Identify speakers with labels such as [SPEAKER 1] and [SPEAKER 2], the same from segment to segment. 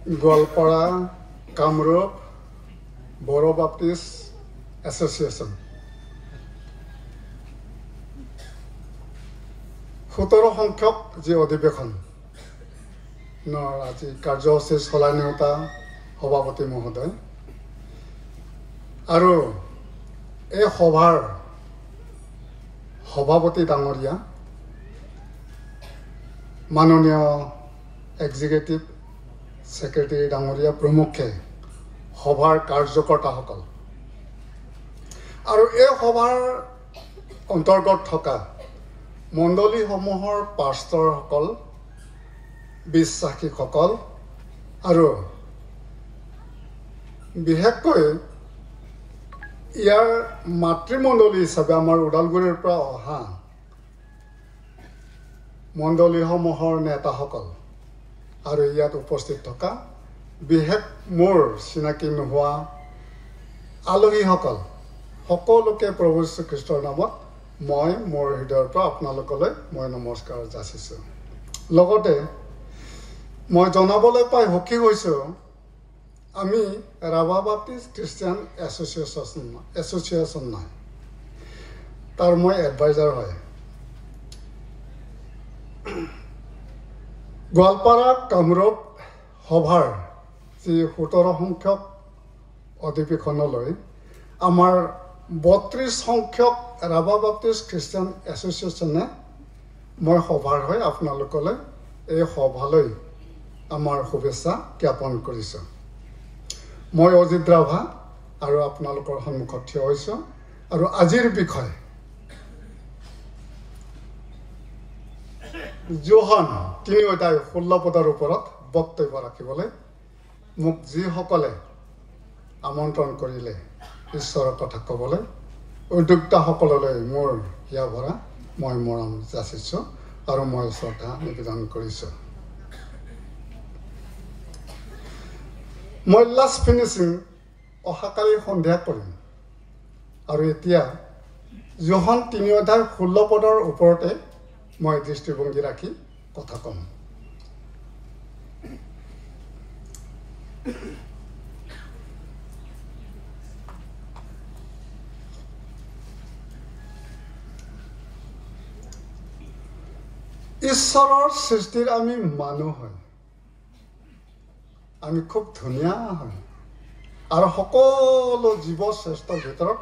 [SPEAKER 1] Goalpara Kamrup Bodo বাপ্টিষ্ট association 17 সংখ্যক যি অধিৱেশন আজি কাৰ্যসূচী চলাই নিওঁতা সভাপতি মহোদয় আৰু এই সভাৰ সভাপতি ডাঙৰীয়া মাননীয় এক্সিকিউটিভ সেক্ৰেটাৰী ডাঙৰীয়া প্ৰমুখে সভাৰ কাৰ্যকৰ্তাসকল আৰু এই সভাৰ অন্তৰ্গত থকা মণ্ডলীসমূহৰ পাষ্টৰসকল বিশ্বাসীসকল আৰু বিশেষকৈ ইয়াৰ মাতৃমণ্ডলী হিচাপে আমাৰ ওদালগুৰিৰ পৰা অহা মণ্ডলীসমূহৰ নেতাসকল আৰু ইয়াত উপস্থিত থকা বিশেষ মোৰ চিনাকি নোহোৱা আলহীসকল সকলোকে প্ৰভু শ্ৰীকৃষ্ণৰ নামত মই মোৰ হৃদয়ৰ পৰা আপোনালোকলৈ মই নমস্কাৰ যাচিছোঁ। লগতে মই জনাবলৈ পাই সুখী হৈছোঁ আমি ৰাভা বাপ্টিষ্ট খ্ৰীষ্টিয়ান এছ'চিয়েশ্যন নাই, তাৰ মই এডভাইজাৰ হয়। গোৱালপাৰা কামৰূপ সভাৰ যি 17 সংখ্যক অধিৱেশনলৈ আমাৰ 32 সংখ্যক ৰাভা বাপ্টিষ্ট খ্ৰীষ্টিয়ান এছ'চিয়েশ্যনে মই সভাৰ হৈ আপোনালোকলৈ এই সভালৈ আমাৰ শুভেচ্ছা জ্ঞাপন কৰিছোঁ। মই অজিত ৰাভা আৰু আপোনালোকৰ সন্মুখত থিয় হৈছোঁ আৰু আজিৰ বিষয় যোহন 3 অধ্যায় 16 পদৰ ওপৰত বক্তব্য ৰাখিবলৈ মোক যিসকলে আমন্ত্ৰণ কৰিলে ঈশ্বৰৰ কথা ক'বলৈ উদ্যোক্তাসকললৈ মোৰ হিয়া ভৰা মই মৰম যাচিছোঁ আৰু মই শ্ৰদ্ধা নিবেদন কৰিছোঁ। মই লাষ্ট ফিনিচিং অহাকালি সন্ধিয়া কৰিম আৰু এতিয়া যোহন 3 অধ্যায় 16 পদৰ ওপৰতে মই দৃষ্টিভংগী ৰাখি কথা ক'ম। ঈশ্বৰৰ সৃষ্টিৰ আমি মানুহ হয়, আমি খুব ধুনীয়া হয় আৰু সকলো জীৱ শ্ৰেষ্ঠৰ ভিতৰত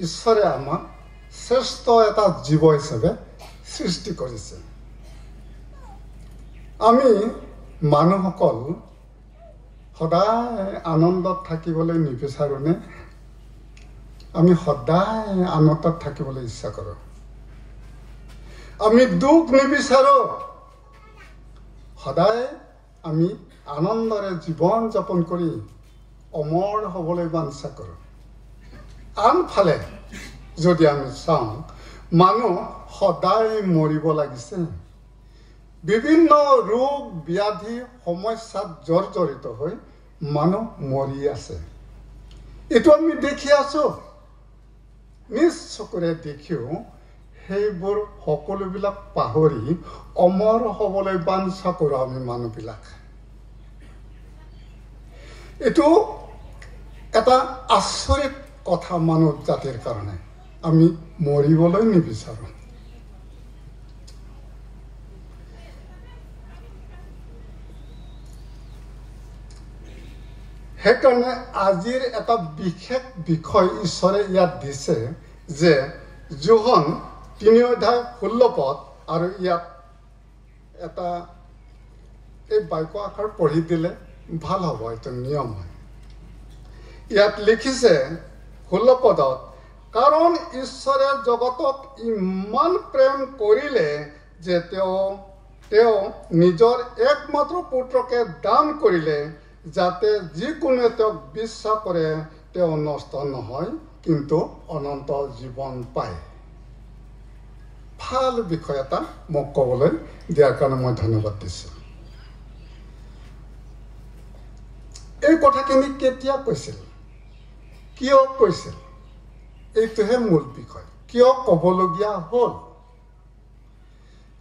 [SPEAKER 1] ঈশ্বৰে আমাক শ্ৰেষ্ঠ এটা জীৱ হিচাপে সৃষ্টি কৰিছে। আমি মানুহসকল সদায় আনন্দত থাকিবলৈ নিবিচাৰোঁনে? আমি সদায় আনন্দত থাকিবলৈ ইচ্ছা কৰোঁ। আমি দুখ নিবিচাৰোঁ, সদায় আমি আনন্দৰে জীৱন যাপন কৰি অমৰ হ'বলৈ বাঞ্ছা কৰোঁ। আনফালে যদি আমি চাওঁ, মানুহ সদায় মৰিব লাগিছে, বিভিন্ন ৰোগ ব্যাধি সমস্যাত জৰ্জৰিত হৈ মানুহ মৰি আছে। এইটো আমি দেখি আছোঁ, নিজ চকুৰে দেখিও সেইবোৰ সকলোবিলাক পাহৰি অমৰ হ'বলৈ বাঞ্ছা কৰোঁ আমি মানুহবিলাক। এইটো এটা আচৰিত কথা মানৱ জাতিৰ কাৰণে, আমি মৰিবলৈ নিবিচাৰোঁ। সেইকাৰণে আজিৰ এটা বিশেষ বিষয় ঈশ্বৰে ইয়াত দিছে যে যোহন 3 অধ্যায় 16 পদ আৰু ইয়াত এটা এই বাক্য আকাৰ পঢ়ি দিলে ভাল হ'ব, এইটো নিয়ম হয়। ইয়াত লিখিছে 16 পদত, কাৰণ ঈশ্বৰে জগতক ইমান প্ৰেম কৰিলে যে তেওঁ নিজৰ একমাত্ৰ পুত্ৰকে দান কৰিলে, যাতে যিকোনোৱে তেওঁক বিশ্বাস কৰে তেওঁ নষ্ট নহয় কিন্তু অনন্ত জীৱন পায়। ভাল বিষয় এটা মোক ক'বলৈ দিয়াৰ কাৰণে মই ধন্যবাদ দিছোঁ। এই কথাখিনি কেতিয়া কৈছিল, কিয় কৈছিল, এইটোহে মূল বিষয়। কিয় ক'বলগীয়া হ'ল?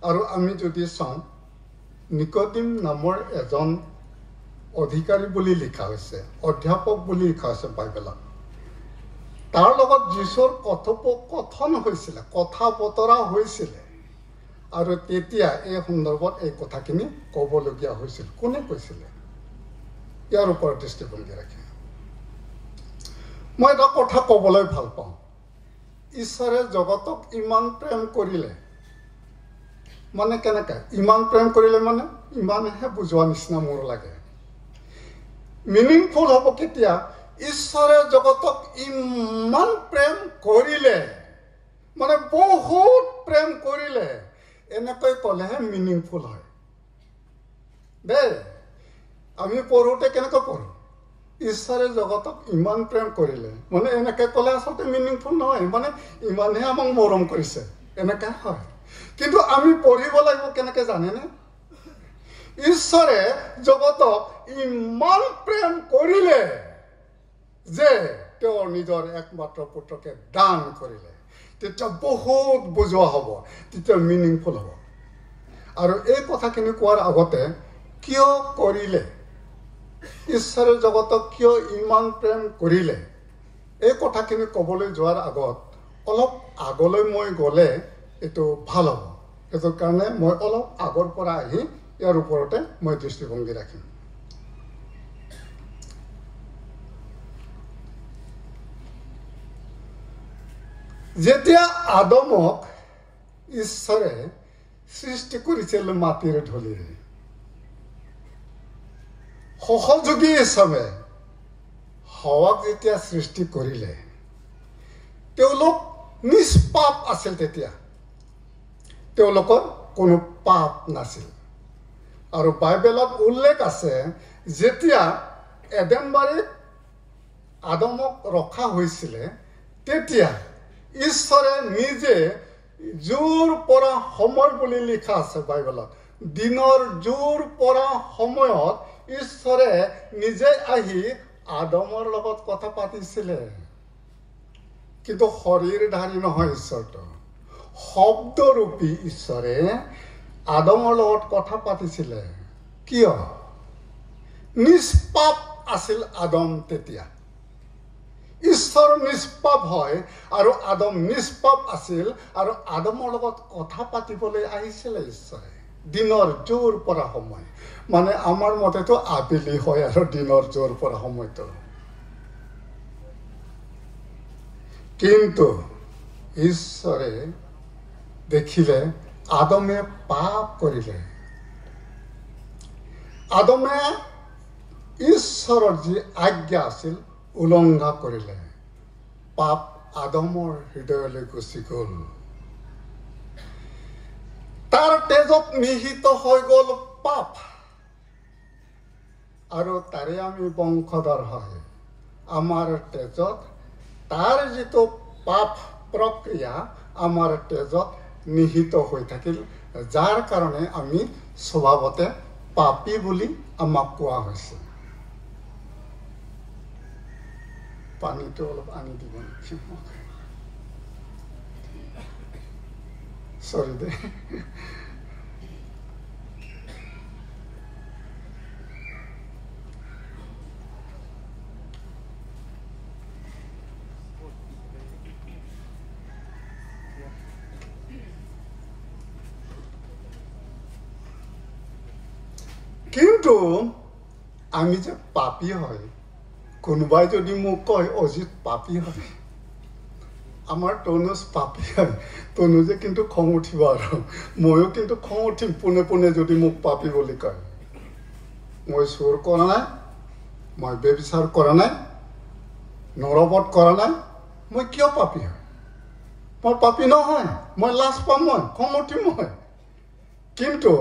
[SPEAKER 1] আৰু আমি যদি চাওঁ, নিকোডিম নামৰ এজন অধিকাৰী বুলি লিখা হৈছে, অধ্যাপক বুলি লিখা হৈছে বাইবেলত। তাৰ লগত যীশুৰ কথোপকথন হৈছিলে, কথা বতৰা হৈছিলে, আৰু তেতিয়া এই সন্দৰ্ভত এই কথাখিনি ক'বলগীয়া হৈছিল। কোনে কৈছিলে? ইয়াৰ ওপৰত দৃষ্টিভংগী ৰাখি মই এটা কথা ক'বলৈ ভাল পাওঁ। ঈশ্বৰে জগতক ইমান প্ৰেম কৰিলে, মানে কেনেকৈ ইমান প্ৰেম কৰিলে, মানে ইমানহে বুজোৱা নিচিনা মোৰ লাগে। মিনিংফুল হ'ব কেতিয়া? ঈশ্বৰে জগতক ইমান প্ৰেম কৰিলে, মানে বহুত প্ৰেম কৰিলে, এনেকৈ ক'লেহে মিনিংফুল হয় দেই। আমি পঢ়োঁতে কেনেকৈ পঢ়োঁ? ঈশ্বৰে জগতক ইমান প্ৰেম কৰিলে, মানে এনেকৈ ক'লে আচলতে মিনিংফুল নহয়, মানে ইমানহে আমাক মৰম কৰিছে, এনেকৈ হয়। কিন্তু আমি পঢ়িব লাগিব কেনেকৈ জানেনে? ঈশ্বৰে জগতক ইমান প্ৰেম কৰিলে যে তেওঁৰ নিজৰ একমাত্ৰ পুত্ৰকে দান কৰিলে। তেতিয়া বহুত বুজোৱা হ'ব, তেতিয়া মিনিংফুল হ'ব। আৰু এই কথাখিনি কোৱাৰ আগতে কিয় কৰিলে, ঈশ্বৰে জগতক কিয় ইমান প্ৰেম কৰিলে, এই কথাখিনি ক'বলৈ যোৱাৰ আগত অলপ আগলৈ মই গ'লে এইটো ভাল হ'ব। সেইটো কাৰণে মই অলপ আগৰ পৰা আহি ইয়াৰ ওপৰতে মই দৃষ্টিভংগী ৰাখিম। যেতিয়া আদমক ঈশ্বৰে সৃষ্টি কৰিছিল মাটিৰ ধূলিৰে, সহযোগী হিচাপে হাৱাক যেতিয়া সৃষ্টি কৰিলে, তেওঁলোক নিষ্পাপ আছিল। তেতিয়া তেওঁলোকৰ কোনো পাপ নাছিল। আৰু বাইবেলত উল্লেখ আছে, যেতিয়া এডেনবাৰীত আদমক ৰখা হৈছিলে, তেতিয়া ঈশ্বৰে নিজে জোৰ পৰা সময় বুলি লিখা আছে বাইবেলত, দিনৰ জোৰ পৰা সময়ত ঈশ্বৰে নিজে আহি আদমৰ লগত কথা পাতিছিলে। কিন্তু শৰীৰধাৰী নহয় ঈশ্বৰটো, শব্দৰূপী ঈশ্বৰে আদমৰ লগত কথা পাতিছিলে। কিয়? নিষ্পাপ আছিল আদম তেতিয়া। ঈশ্বৰ নিষ্পাপ হয় আৰু আদম নিষ্পাপ আছিল, আৰু আদমৰ লগত কথা পাতিবলৈ আহিছিলে ঈশ্বৰে দিনৰ জোৰ পৰা সময়। মানে আমাৰ মতেতো আবেলি হয় আৰু দিনৰ জোৰ পৰা সময়টো। কিন্তু ঈশ্বৰে দেখিলে আদমে পাপ কৰিলে। আদমে ঈশ্বৰৰ যি আজ্ঞা আছিল উলংঘা কৰিলে। পাপ আদমৰ হৃদয়লৈ গুচি গ'ল। তাৰ তেজত নিহিত হৈ গ'ল পাপ, আৰু তাৰে আমি বংশধৰ হয়। আমাৰ তেজত তাৰ যিটো পাপ প্ৰক্ৰিয়া আমাৰ তেজত নিহিত হৈ থাকিল, যাৰ কাৰণে আমি স্বভাৱতে পাপী বুলি আমাক কোৱা হৈছে। পানীটো অলপ আনি দিব নেকি? চৰি দে। কিন্তু আমি যে পাপী হয়, কোনোবাই যদি মোক কয় অজিত পাপী হয়, আমাৰ তনুজ পাপী হয়, তনুজে কিন্তু খং উঠিব, আৰু ময়ো কিন্তু খং উঠিম পোনে পোনে যদি মোক পাপী বুলি কয়। মই চোৰ কৰা নাই, মই ব্যভিচাৰ কৰা নাই, নৰবধ কৰা নাই, মই কিয় পাপী হয়? মই পাপী নহয়, মই লাজ পাম, মই খং উঠিম মই। কিন্তু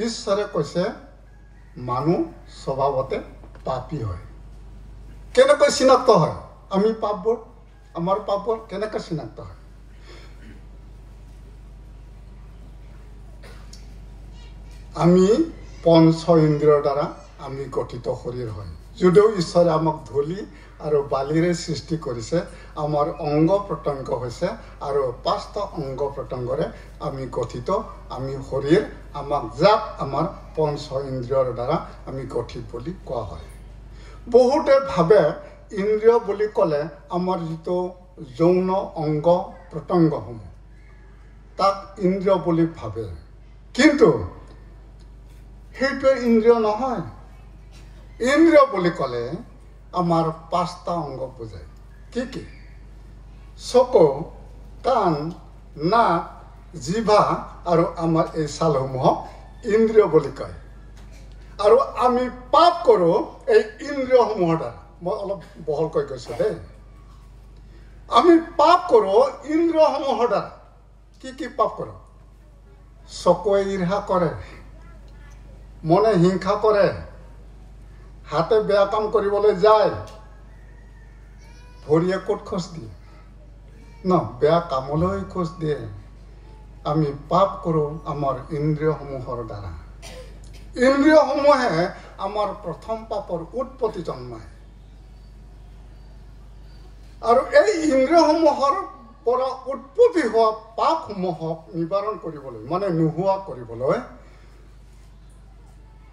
[SPEAKER 1] ঈশ্বৰে কৈছে মানুহ স্বভাৱতে পাপী হয়। কেনেকৈ চিনাক্ত হয় আমি পাপবোৰ, আমাৰ পাপবোৰ কেনেকৈ চিনাক্ত হয়? আমি পঞ্চ ইন্দ্ৰিয়ৰ দ্বাৰা আমি গঠিত শৰীৰ হয়। যদিও ঈশ্বৰে আমাক ধূলি আৰু বালিৰে সৃষ্টি কৰিছে, আমাৰ অংগ প্ৰত্যংগ হৈছে, আৰু 5টা অংগ প্ৰত্যংগৰে আমি গঠিত আমি শৰীৰ। আমাক যাক আমাৰ পঞ্চ ইন্দ্ৰিয়ৰ দ্বাৰা আমি গঠিত বুলি কোৱা হয়। বহুতে ভাবে ইন্দ্ৰিয় বুলি ক'লে আমাৰ যিটো যৌন অংগ প্ৰত্যংগসমূহ তাক ইন্দ্ৰিয় বুলি ভাবে, কিন্তু সেইটোৱে ইন্দ্ৰিয় নহয়। ইন্দ্ৰিয় বুলি ক'লে আমাৰ 5টা অংগ বুজায়। কি কি? চকু, কাণ, নাক, জিভা আৰু আমাৰ এই ছালসমূহক ইন্দ্ৰিয় বুলি কয়। আৰু আমি পাপ কৰোঁ এই ইন্দ্ৰিয়সমূহৰ দ্বাৰা। মই অলপ বহলকৈ কৈছোঁ দেই। আমি পাপ কৰোঁ ইন্দ্ৰিয়সমূহৰ দ্বাৰা। কি কি পাপ কৰোঁ? চকুৱে ঈৰ্ষা কৰে, মনে হিংসা কৰে, হাতে বেয়া কাম কৰিবলৈ যায়, ভৰিয়ে ক'ত খোজ দিয়ে বেয়া কামলৈ খোজ দিয়ে। আমি পাপ কৰোঁ আমাৰ ইন্দ্ৰিয়সমূহৰ দ্বাৰা। ইন্দ্ৰিয়সমূহে আমাৰ প্ৰথম পাপৰ উৎপত্তি জন্মায়। আৰু এই ইন্দ্ৰিয়সমূহৰ পৰা উৎপত্তি হোৱা পাপসমূহক নিবাৰণ কৰিবলৈ, মানে নোহোৱা কৰিবলৈ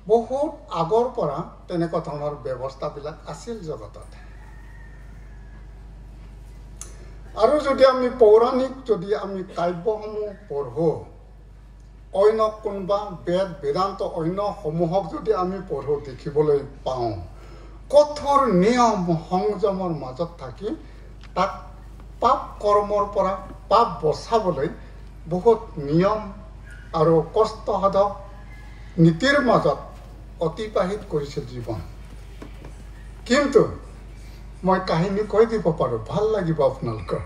[SPEAKER 1] বহুত আগৰ পৰা তেনেকুৱা ধৰণৰ ব্যৱস্থাবিলাক আছিল জগতত। আৰু যদি আমি পৌৰাণিক যদি আমি কাব্যসমূহ পঢ়োঁ, অন্য কোনোবা বেদ বেদান্ত অন্যসমূহক যদি আমি পঢ়োঁ, দেখিবলৈ পাওঁ কঠোৰ নিয়ম সংযমৰ মাজত থাকি তাক পাপ কৰ্মৰ পৰা পাপ বচাবলৈ বহুত নিয়ম আৰু কষ্টসাধক নীতিৰ মাজত অতিবাহিত কৰিছিল জীৱন। কিন্তু মই কাহিনী কৈ দিব পাৰোঁ, ভাল লাগিব আপোনালোকৰ,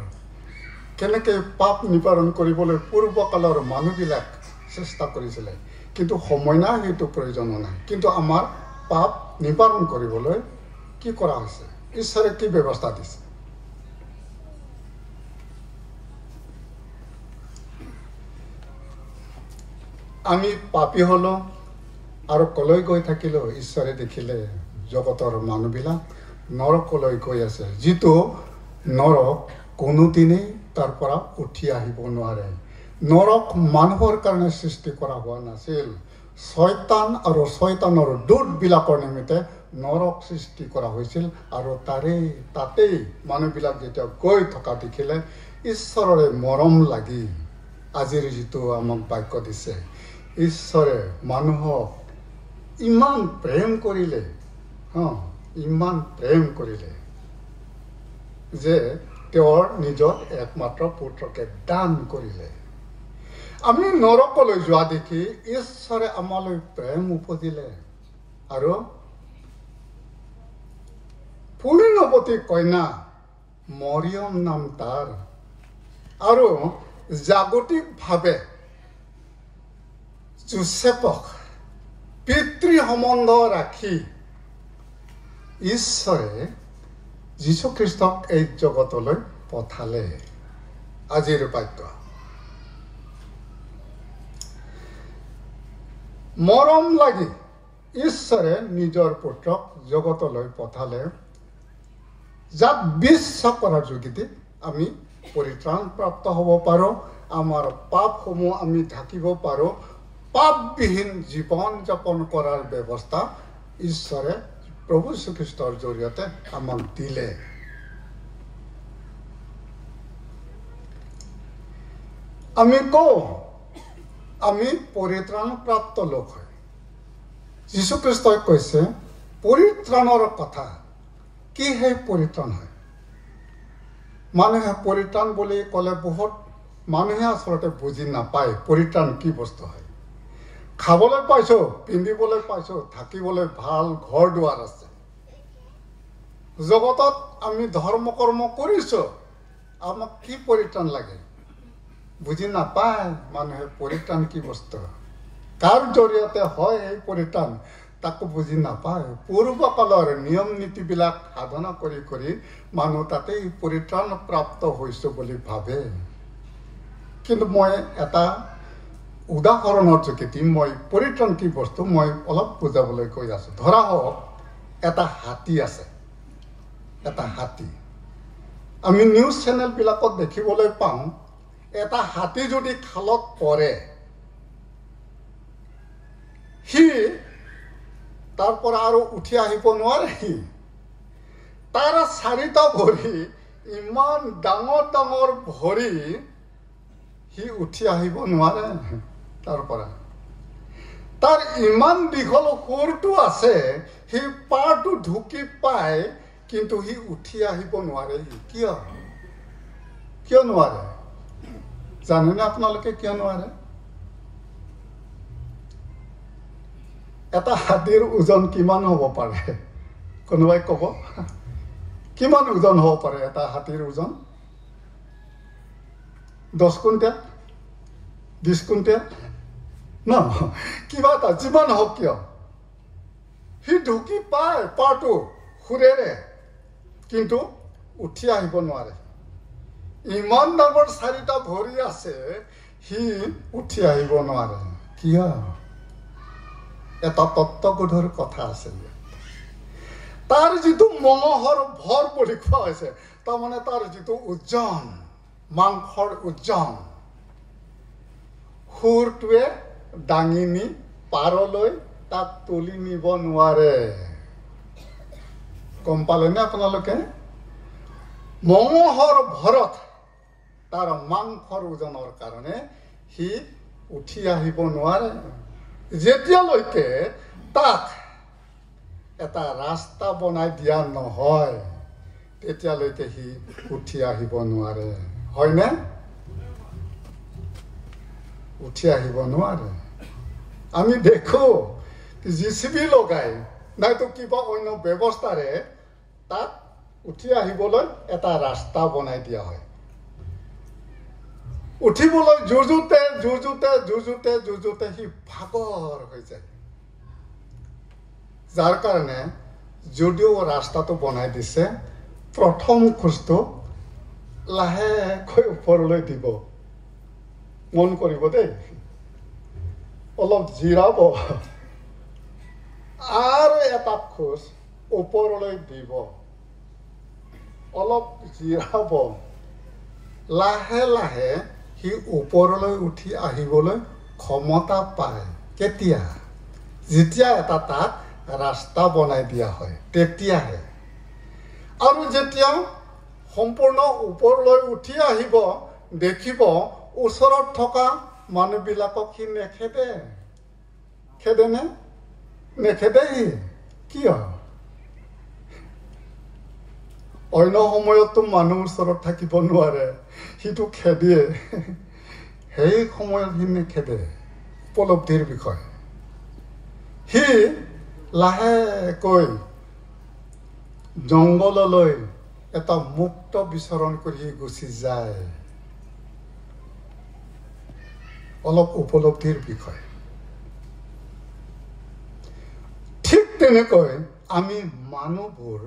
[SPEAKER 1] কেনেকৈ পাপ নিবাৰণ কৰিবলৈ পূৰ্বকালৰ মানুহবিলাক চেষ্টা কৰিছিলে। কিন্তু সময় নাই, সেইটো প্ৰয়োজনো নাই। কিন্তু আমাৰ পাপ নিবাৰণ কৰিবলৈ কি কৰা হৈছে, ঈশ্বৰে কি ব্যৱস্থা দিছে? আমি পাপী হলো আৰু কলৈ গৈ থাকিলো? ঈশ্বৰে দেখিলে জগতৰ মানুহবিলাক নৰকলৈ গৈ আছে, যিটো নৰক কোনোদিনেই তাৰ পৰা উঠি আহিব নোৱাৰে। নৰক মানুহৰ কাৰণে সৃষ্টি কৰা হোৱা নাছিল। শয়তান আৰু শয়তানৰ দূতবিলাকৰ নিমিত্তে নৰক সৃষ্টি কৰা হৈছিল। আৰু তাতেই মানুহবিলাক যেতিয়া গৈ থকা দেখিলে ঈশ্বৰৰে মৰম লাগি আজিৰ যিটো আমাক বাক্য দিছে, ঈশ্বৰে মানুহক ইমান প্ৰেম কৰিলে, ইমান প্ৰেম কৰিলে যে তেওঁৰ নিজৰ একমাত্ৰ পুত্ৰকে দান কৰিলে। আমি নৰকলৈ যোৱা দেখি ঈশ্বৰে আমালৈ প্ৰেম উপজিলে আৰু পূৰ্ণৱতী কন্যা মৰিয়ম নাম তাৰ, আৰু জাগতিকভাৱে যোছেফক পিতৃ সম্বন্ধ ৰাখি ঈশ্বৰে যীশুখ্ৰীষ্টক এই জগতলৈ পঠালে। আজিৰ বাক্য মৰম লাগি ঈশ্বৰে নিজৰ পুত্ৰক জগতলৈ পঠালে, যাক বিশ্বাস কৰাৰ যোগেদি আমি পৰিত্ৰাণ প্ৰাপ্ত হ'ব পাৰোঁ, আমাৰ পাপসমূহ আমি ঢাকিব পাৰোঁ। পাপবিহীন জীৱন যাপন কৰাৰ ব্যৱস্থা ঈশ্বৰে প্ৰভু যীশুখ্ৰীষ্টৰ জৰিয়তে আমাক দিলে। আমি কওঁ আমি পৰিত্ৰাণ প্ৰাপ্ত লোক হয়। যীশুখ্ৰীষ্টই কৈছে পৰিত্ৰাণৰ কথা। কি সেই পৰিত্ৰাণ হয়? মানুহে পৰিত্ৰাণ বুলি ক'লে বহুত মানুহে আচলতে বুজি নাপায় পৰিত্ৰাণ কি বস্তু হয়। খাবলৈ পাইছোঁ, পিন্ধিবলৈ পাইছোঁ, থাকিবলৈ ভাল ঘৰ দুৱাৰ আছে, জগতত আমি ধৰ্ম কৰ্ম কৰিছোঁ, আমাক কি পৰিত্ৰাণ লাগে? বুজি নাপায় মানুহে পৰিত্ৰাণ কি বস্তু, কাৰ জৰিয়তে হয় এই পৰিত্ৰাণ, তাকো বুজি নাপায়। পূৰ্বকালৰ নিয়ম নীতিবিলাক সাধনা কৰি কৰি মানুহ তাতেই পৰিত্ৰাণ প্ৰাপ্ত হৈছোঁ বুলি ভাবে। কিন্তু মই এটা উদাহৰণৰ যোগেদি মই পৰিত্ৰাণ কি বস্তু মই অলপ বুজাবলৈ কৈ আছোঁ। ধৰা হওক এটা হাতী আছে, এটা হাতী। আমি নিউজ চেনেলবিলাকত দেখিবলৈ পাওঁ, এটা হাতী যদি খালত পৰে, সি তাৰ পৰা আৰু উঠি আহিব নোৱাৰে সি তাৰ চাৰিটা ভৰি ইমান ডাঙৰ ডাঙৰ ভৰি সি উঠি আহিব নোৱাৰে তাৰ পৰা তাৰ ইমান দীঘল সুৰটো আছে সি পাৰটো ঢুকি পায় কিন্তু সি উঠি আহিব নোৱাৰে কিয় কিয় নোৱাৰে জানেনে আপোনালোকে কিয় নোৱাৰে এটা হাতীৰ ওজন কিমান হ'ব পাৰে কোনোবাই ক'ব কিমান ওজন হ'ব পাৰে এটা হাতীৰ ওজন 10 কুইণ্টেল 20 কুইণ্টেল ন কিবা এটা যিমান হওক কিয় সি ঢুকি পায় পাৰটো সুৰেৰে কিন্তু উঠি আহিব নোৱাৰে ইমান ডাঙৰ চাৰিটা ভৰি আছে সি উঠি আহিব নোৱাৰে কিয় এটা তত্ত্ববোধৰ কথা আছে তাৰ যিটো মঙহৰ ভৰ বুলি কোৱা হৈছে তাৰমানে তাৰ যিটো ওজন মাংসৰ ওজন সুৰটোৱে দাঙি নি পাৰলৈ তাক তুলি নিব নোৱাৰে গম পালেনে আপোনালোকে মঙহৰ ভৰত তাৰ মাংসৰ ওজনৰ কাৰণে সি উঠি আহিব নোৱাৰে যেতিয়ালৈকে তাক এটা ৰাস্তা বনাই দিয়া নহয় তেতিয়ালৈকে সি উঠি আহিব নোৱাৰে হয়নে উঠি আহিব নোৱাৰে আমি দেখো জিচিবি লগাই নাইতো কিবা অন্য ব্যৱস্থাৰে তাক উঠি আহিবলৈ এটা ৰাস্তা বনাই দিয়া হয় উঠিবলৈ যুঁজোতে যুঁজোতে যুঁজোতে যুঁজোতে সি ভাগৰ হৈ যায় যাৰ কাৰণে যদিও ৰাস্তাটো বনাই দিছে প্ৰথম খোজটো লাহেকৈ ওপৰলৈ দিব মন কৰিব দেই অলপ জিৰাব আৰু এটা খোজ ওপৰলৈ দিব অলপ জিৰাব লাহে লাহে সি ওপৰলৈ উঠি আহিবলৈ ক্ষমতা পায় কেতিয়া যেতিয়া এটা তাক ৰাস্তা বনাই দিয়া হয় তেতিয়াহে আৰু যেতিয়া সম্পূৰ্ণ ওপৰলৈ উঠি আহিব দেখিব ওচৰত থকা মানুহবিলাকক সি নেখেদে খেদেনে নেখেদে কিয় অন্য সময়তো মানুহ ওচৰত থাকিব নোৱাৰে সিটো খেদিয়ে সেই সময়ত সি নেখেদে উপলব্ধিৰ বিষয় সি লাহেকৈ জংঘললৈ এটা মুক্ত বিচৰণ কৰি গুচি যায় অলপ উপলব্ধিৰ বিষয় ঠিক তেনেকৈ আমি মানুহবোৰ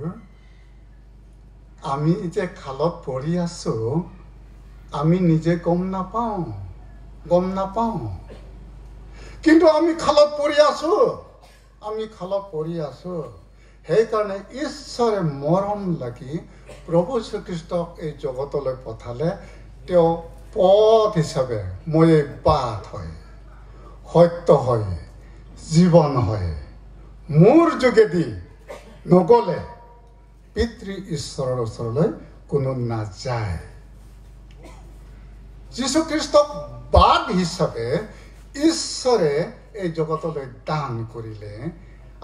[SPEAKER 1] আমি যে খালত পৰি আছো আমি নিজে গম নাপাওঁ কিন্তু আমি খালত পৰি আছো সেইকাৰণে ঈশ্বৰে মৰম লাগি প্ৰভু শ্ৰীকৃষ্ণক এই জগতলৈ পঠালে তেওঁ পথ হিচাপে মই এই বাট হয় সত্য হয় জীৱন হয় মোৰ যোগেদি নগলে পিতৃ ঈশ্বৰৰ ওচৰলৈ কোনো নাযায় যীশুখ্ৰীষ্টক বাট হিচাপে ঈশ্বৰে এই জগতলৈ দান কৰিলে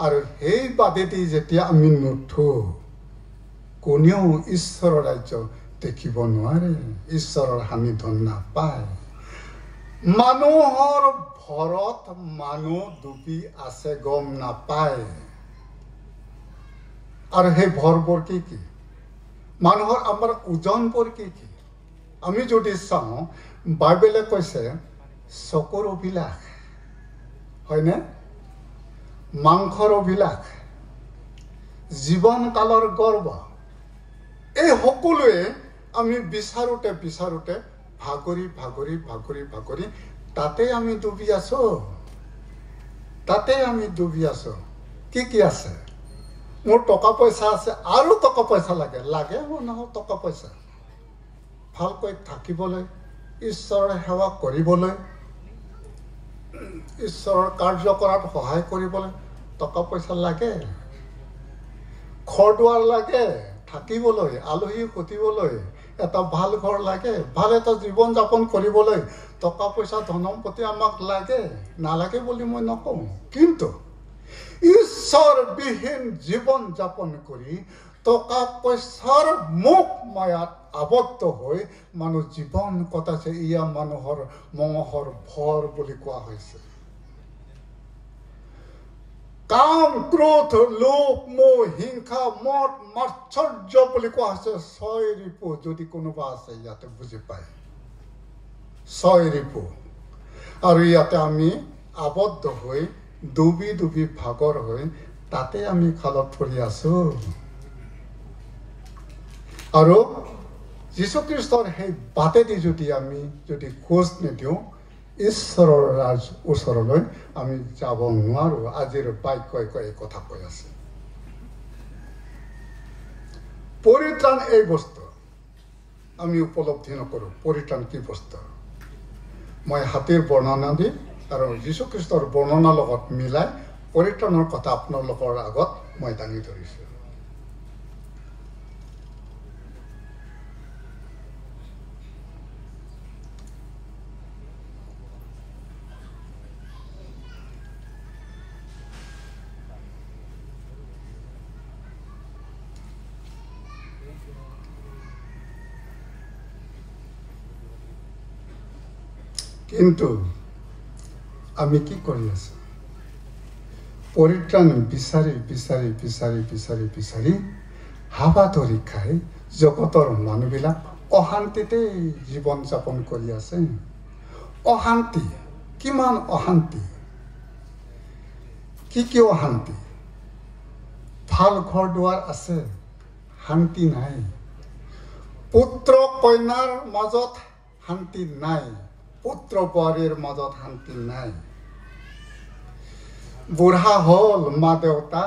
[SPEAKER 1] আৰু সেই বাটেদি যেতিয়া আমি নুঠো কোনেও ঈশ্বৰৰ ৰাজ্য দেখিব নোৱাৰে ঈশ্বৰৰ সান্নিধ্য নাপায় মানুহৰ ভৰত মানুহ ডুবি আছে গম নাপায় আৰু সেই ভৰবোৰ কি মানুহৰ আমাৰ ওজনবোৰ কি আমি যদি চাওঁ বাইবেলে কৈছে চকুৰ অভিলাষ হয়নে মাংসৰ অভিলাষ জীৱন কালৰ গৰ্ব এই সকলোৱে আমি বিচাৰোতে ভাগৰি তাতে আমি ডুবি আছো কি আছে মোৰ টকা পইচা আছে আৰু টকা পইচা লাগে মানুহৰ টকা পইচা ভালকৈ থাকিবলৈ ঈশ্বৰৰ সেৱা কৰিবলৈ ঈশ্বৰৰ কাৰ্য কৰাত সহায় কৰিবলৈ টকা পইচা লাগে, ঘৰ দুৱাৰ লাগে, থাকিবলৈ, আলহী সুধিবলৈ এটা ভাল ঘৰ লাগে, ভাল এটা জীৱন যাপন কৰিবলৈ টকা পইচা ধন সম্পত্তি আমাক লাগে, নালাগে বুলি মই নকওঁ। কিন্তু ঈশ্বৰবিহীন জীৱন যাপন কৰি টকা পইচাৰ মুখ মায়াত আবদ্ধ হৈ মানুহ জীৱন কটাইছে, ইয়া মানুহৰ মঙহৰ ভৰ বুলি কোৱা হৈছে। কাম, ক্ৰোধ, লোভ, মোহ, হিংসা, মদ, মাৎসৰ্য বুলি কোৱা হৈছে। 6 ৰিপু যদি কোনোবা আছে ইয়াতে বুজি পায়, 6 ৰিপু। আৰু ইয়াতে আমি আবদ্ধ হৈ ডুবি ডুবি ভাগৰ হৈ তাতে আমি খালত পৰি আছো। আৰু যীশুখ্ৰীষ্টৰ সেই বাটেদি যদি আমি খোজ নিদিওঁ, ঈশ্বৰৰ ৰাজ ওচৰলৈ আমি যাব নোৱাৰো। আজিৰ বাক্যই এই কথা কৈ আছে। পৰিত্ৰাণ এই বস্তু আমি উপলব্ধি নকৰোঁ। পৰিত্ৰাণ কি বস্তু? মই হাতীৰ বৰ্ণনা দি আৰু যীশুখ্ৰীষ্টৰ বৰ্ণনাৰ লগত মিলাই পৰিত্ৰাণৰ কথা আপোনালোকৰ আগত মই দাঙি ধৰিছোঁ। কিন্তু আমি কি কৰি আছো? পৰিত্ৰাণ বিচাৰি বিচাৰি বিচাৰি বিচাৰি বিচাৰি হাবা ধৰি খাই জগতৰ মানুহবিলাক অশান্তিতে জীৱন যাপন কৰি আছে। অশান্তি, কিমান অশান্তি, কি অশান্তি? ভাল ঘৰ দুৱাৰ আছে, শান্তি নাই। পুত্ৰ কন্যাৰ মাজত শান্তি নাই, পুত্ৰ বোৱাৰীৰ মাজত শান্তি নাই। বুঢ়া হ'ল মা দেউতা,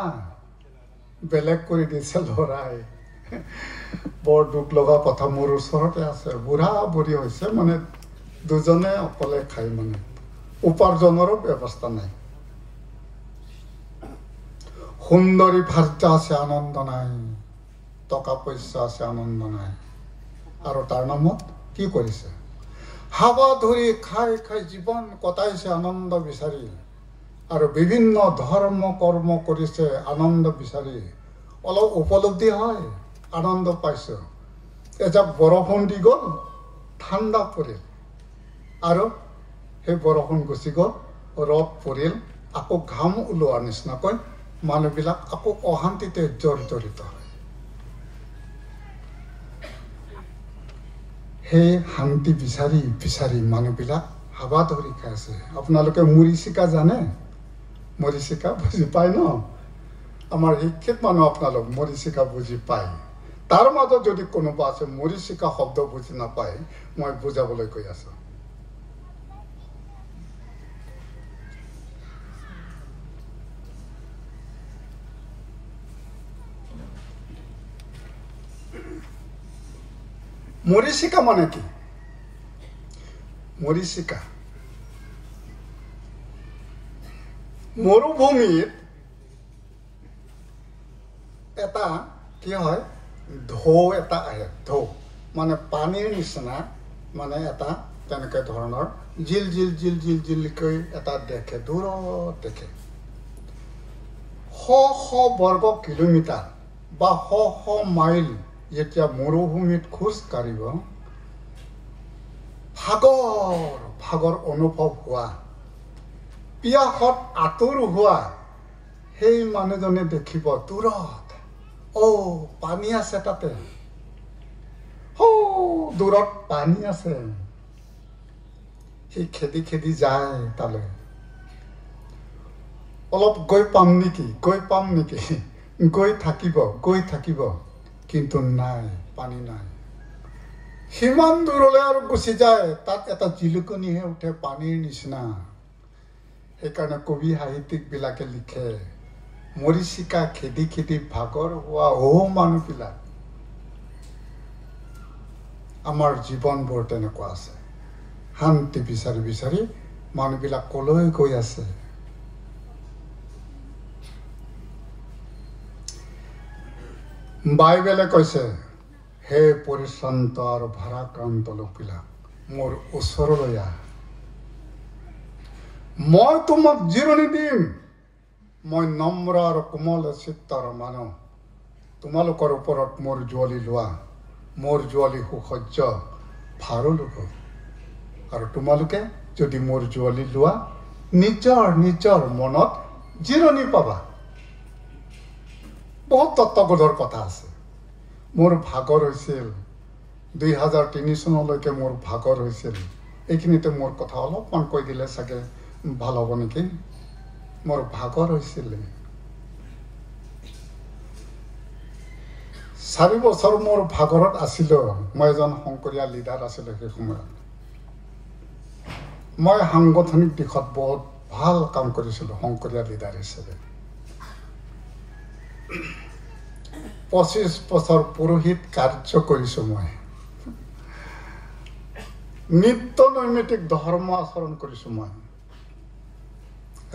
[SPEAKER 1] বেলেগ কৰি দিছে ল'ৰাই। বৰ দুখ লগা কথা। মোৰ ওচৰতে আছে, বুঢ়া বুঢ়ী হৈছে, মানে দুজনে অকলে খাই, মানে উপাৰ্জনৰো ব্যৱস্থা নাই। সুন্দৰী ভাৰ্যা আছে, আনন্দ নাই। টকা পইচা আছে, আনন্দ নাই। আৰু তাৰ নামত কি কৰিছে? হাবা ধৰি খাই খাই জীৱন কটাইছে আনন্দ বিচাৰি, আৰু বিভিন্ন ধৰ্ম কৰ্ম কৰিছে আনন্দ বিচাৰি। অলপ উপলব্ধি হয়, আনন্দ পাইছো। এজাক বৰষুণ দি গ'ল, ঠাণ্ডা পৰিল, আৰু সেই বৰষুণ গুচি গ'ল, ৰ'দ পৰিল, আকৌ ঘাম ওলোৱাৰ নিচিনাকৈ মানুহবিলাক আকৌ অশান্তিতে জৰ্জৰিত হয়। সেই শান্তি বিচাৰি বিচাৰি মানুহবিলাক হাবা ধৰি খাই আছে। আপোনালোকে মৰিচিকা জানে? মৰিচিকা বুজি পায় ন? আমাৰ শিক্ষিত মানুহ আপোনালোক মৰিচিকা বুজি পায়। তাৰ মাজত যদি কোনোবা আছে মৰিচিকা শব্দ বুজি নাপায়, মই বুজাবলৈ গৈ আছো। মৰিচিকা মানে কি? মৰিচিকা মৰুভূমিত এটা কি হয়, ঢৌ এটা আহে। ঢৌ মানে পানীৰ নিচিনা, মানে এটা তেনেকৈ ধৰণৰ জিল জিল জিল জিল জিলকৈ এটা দেখে, দূৰত দেখে। শ শ বৰ্গ কিলোমিটাৰ বা শ শ মাইল যেতিয়া মৰুভূমিত খোজ কাঢ়িব, ভাগৰ অনুভৱ হোৱা, পিয়াসত আঁতৰ হোৱা সেই মানুহজনে দেখিব দূৰত, পানী আছে তাতে, দূৰত পানী আছে। সি খেদি খেদি যায় তালৈ। অলপ গৈ পাম নেকি, গৈ থাকিব, কিন্তু নাই, পানী নাই। সিমান দূৰলৈ আৰু গুচি যায়, তাত এটা জিলুকনিহে উঠে পানীৰ নিচিনা। সেইকাৰণে কবি সাহিত্যিকবিলাকে লিখে, মৰিচিকা খেদি খেদি ভাগৰ হোৱা মানুহবিলাক। আমাৰ জীৱনবোৰ তেনেকুৱা আছে। শান্তি বিচাৰি বিচাৰি মানুহবিলাক কলৈ গৈ আছে? বাইবেলে কৈছে, হে পৰিশ্ৰান্ত আৰু ভাৰাক্ৰান্ত লোকবিলাক, মোৰ ওচৰলৈ আহ, মই তোমাক জিৰণি দিম। মই নম্ৰ আৰু কোমল চিত্তৰ মানুহ, তোমালোকৰ ওপৰত মোৰ জুৱলি লোৱা, মোৰ জুৱলি সুসহ্য ভাৰো লোক। আৰু তোমালোকে যদি মোৰ জুৱলি লোৱা, নিজৰ নিজৰ মনত জিৰণি পাবা। বহুত তত্ত্ববোধৰ কথা আছে। মোৰ ভাগৰ হৈছিল 2003 চনলৈকে মোৰ ভাগৰ হৈছিল। এইখিনিতে মোৰ কথা অলপমান কৈ দিলে চাগে ভাল হ'ব নেকি? মোৰ ভাগৰ হৈছিল। 4 বছৰ মোৰ ভাগৰত আছিলোঁ। মই এজন শংকৰীয়া লিডাৰ আছিলোঁ সেই সময়ত। মই সাংগঠনিক দিশত বহুত ভাল কাম কৰিছিলোঁ শংকৰীয়া লিডাৰ হিচাপে। 25 বছৰ পুৰোহিত কাৰ্য কৰিছোঁ মই। নিত্য নৈমিত্তিক ধৰ্ম আচৰণ কৰিছোঁ মই।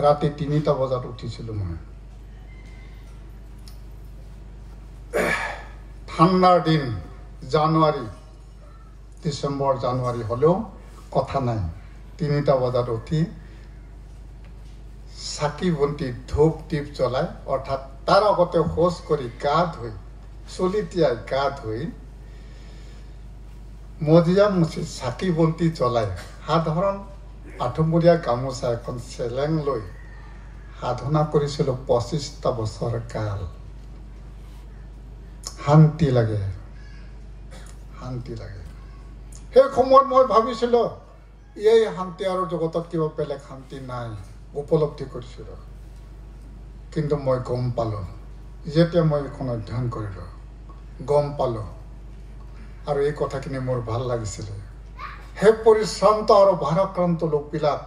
[SPEAKER 1] ৰাতি 3টা বজাত উঠিছিলোঁ মই। ঠাণ্ডাৰ দিন, জানুৱাৰী, ডিচেম্বৰ জানুৱাৰী হ'লেও কথা নাই। 3টা বজাত উঠি চাকি বন্তি ধূপ দীপ জ্বলাই, অৰ্থাৎ তাৰ আগতে শৌচ কৰি গা ধুই, চুলি তিয়াই গা ধুই, মজিয়া মুচি চাকি বন্তি জ্বলাই, সাধাৰণ আঠুমৰীয়া গামোচা এখন চেলেং লৈ সাধনা কৰিছিলোঁ 25টা বছৰ কাল। শান্তি লাগে, শান্তি লাগে। সেই সময়ত মই ভাবিছিলোঁ এই শান্তি আৰু জগতত কিবা বেলেগ শান্তি নাই, উপলব্ধি কৰিছিলোঁ। কিন্তু মই গম পালোঁ, যেতিয়া মই এইখন অধ্যয়ন কৰিলোঁ, গম পালোঁ। আৰু এই কথাখিনি মোৰ ভাল লাগিছিলে। হে পৰিশ্ৰান্ত আৰু ভাৰাক্ৰান্ত লোকবিলাক,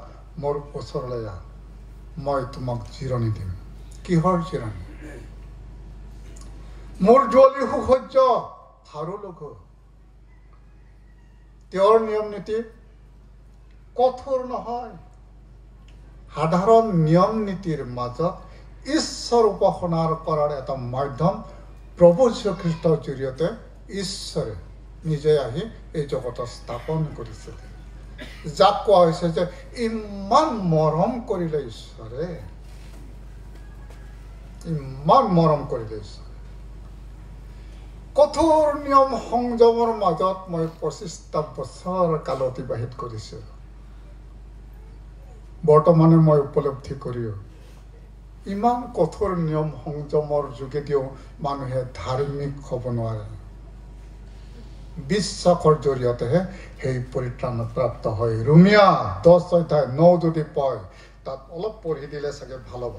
[SPEAKER 1] মোৰ ওচৰলৈ আহ, মই তোমাক জিৰণি দিম। কিহৰ জিৰণি? মোৰ জুৱলি সুসহ্য ভাৰো লোক। তেওঁৰ নিয়ম নীতি কঠোৰ নহয়। সাধাৰণ নিয়ম নীতিৰ মাজত ঈশ্বৰ উপাসনা কৰাৰ এটা মাধ্যম প্ৰভু যীশুখ্ৰীষ্টৰ জৰিয়তে ঈশ্বৰে নিজে আহি এই জগতত স্থাপন কৰিছিলে। যাক কোৱা হৈছে যে ইমান মৰম কৰিলে ঈশ্বৰে, ইমান মৰম কৰিলে ঈশ্বৰে। কঠোৰ নিয়ম সংযমৰ মাজত মই 25টা বছৰ কাল অতিবাহিত কৰিছোঁ। বৰ্তমানে মই উপলব্ধি কৰিও, ইমান কঠোৰ নিয়ম সংযমৰ যোগেদিও মানুহে ধাৰ্মিক হ'ব নোৱাৰে। বিশ্বাসৰ জৰিয়তেহে সেই পৰিত্ৰাণ প্ৰাপ্ত হয়। ৰোমিয়া 10:9 যদি পঢ়ে, তাত অলপ পঢ়ি দিলে চাগে ভাল হ'ব।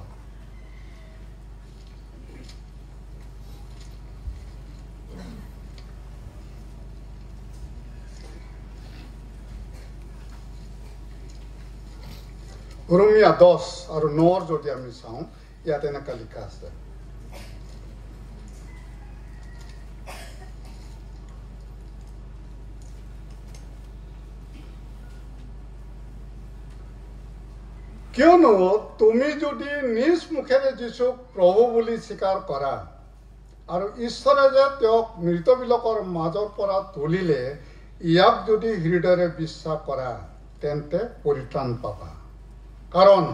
[SPEAKER 1] ৰোমিয়া 10 আৰু 9 যদি আমি চাওঁ, ইয়াত এনেকুৱা লিখা আছে, কিয়নো তুমি যদি নিজ মুখেৰে যীশুক প্ৰভু বুলি স্বীকাৰ কৰা আৰু ঈশ্বৰে যে তেওঁক মৃতবিলাকৰ মাজৰ পৰা তুলিলে, ইয়াক যদি হৃদয়েৰে বিশ্বাস কৰা, তেন্তে পৰিত্ৰাণ পাবা। কাৰণ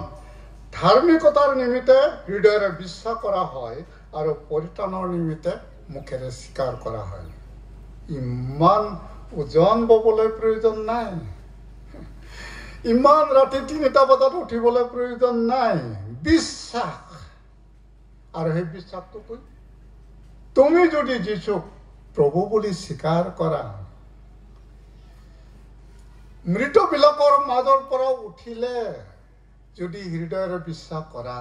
[SPEAKER 1] ধাৰ্মিকতাৰ নিমিত্তে হৃদয়েৰে বিশ্বাস কৰা হয় আৰু পৰিত্ৰাণৰ নিমিত্তে মুখেৰে স্বীকাৰ কৰা হয়। ইমান ওজন ববলৈ প্ৰয়োজন নাই, ইমান ৰাতি 3টা বজাত উঠিবলৈ প্ৰয়োজন নাই। বিশ্বাস, আৰু সেই বিশ্বাসটো কৈ তুমি যদি যীশুক প্ৰভু বুলি স্বীকাৰ কৰা, মৃতবিলাকৰ মাজৰ পৰা উঠিলে যদি হৃদয়েৰে বিশ্বাস কৰা,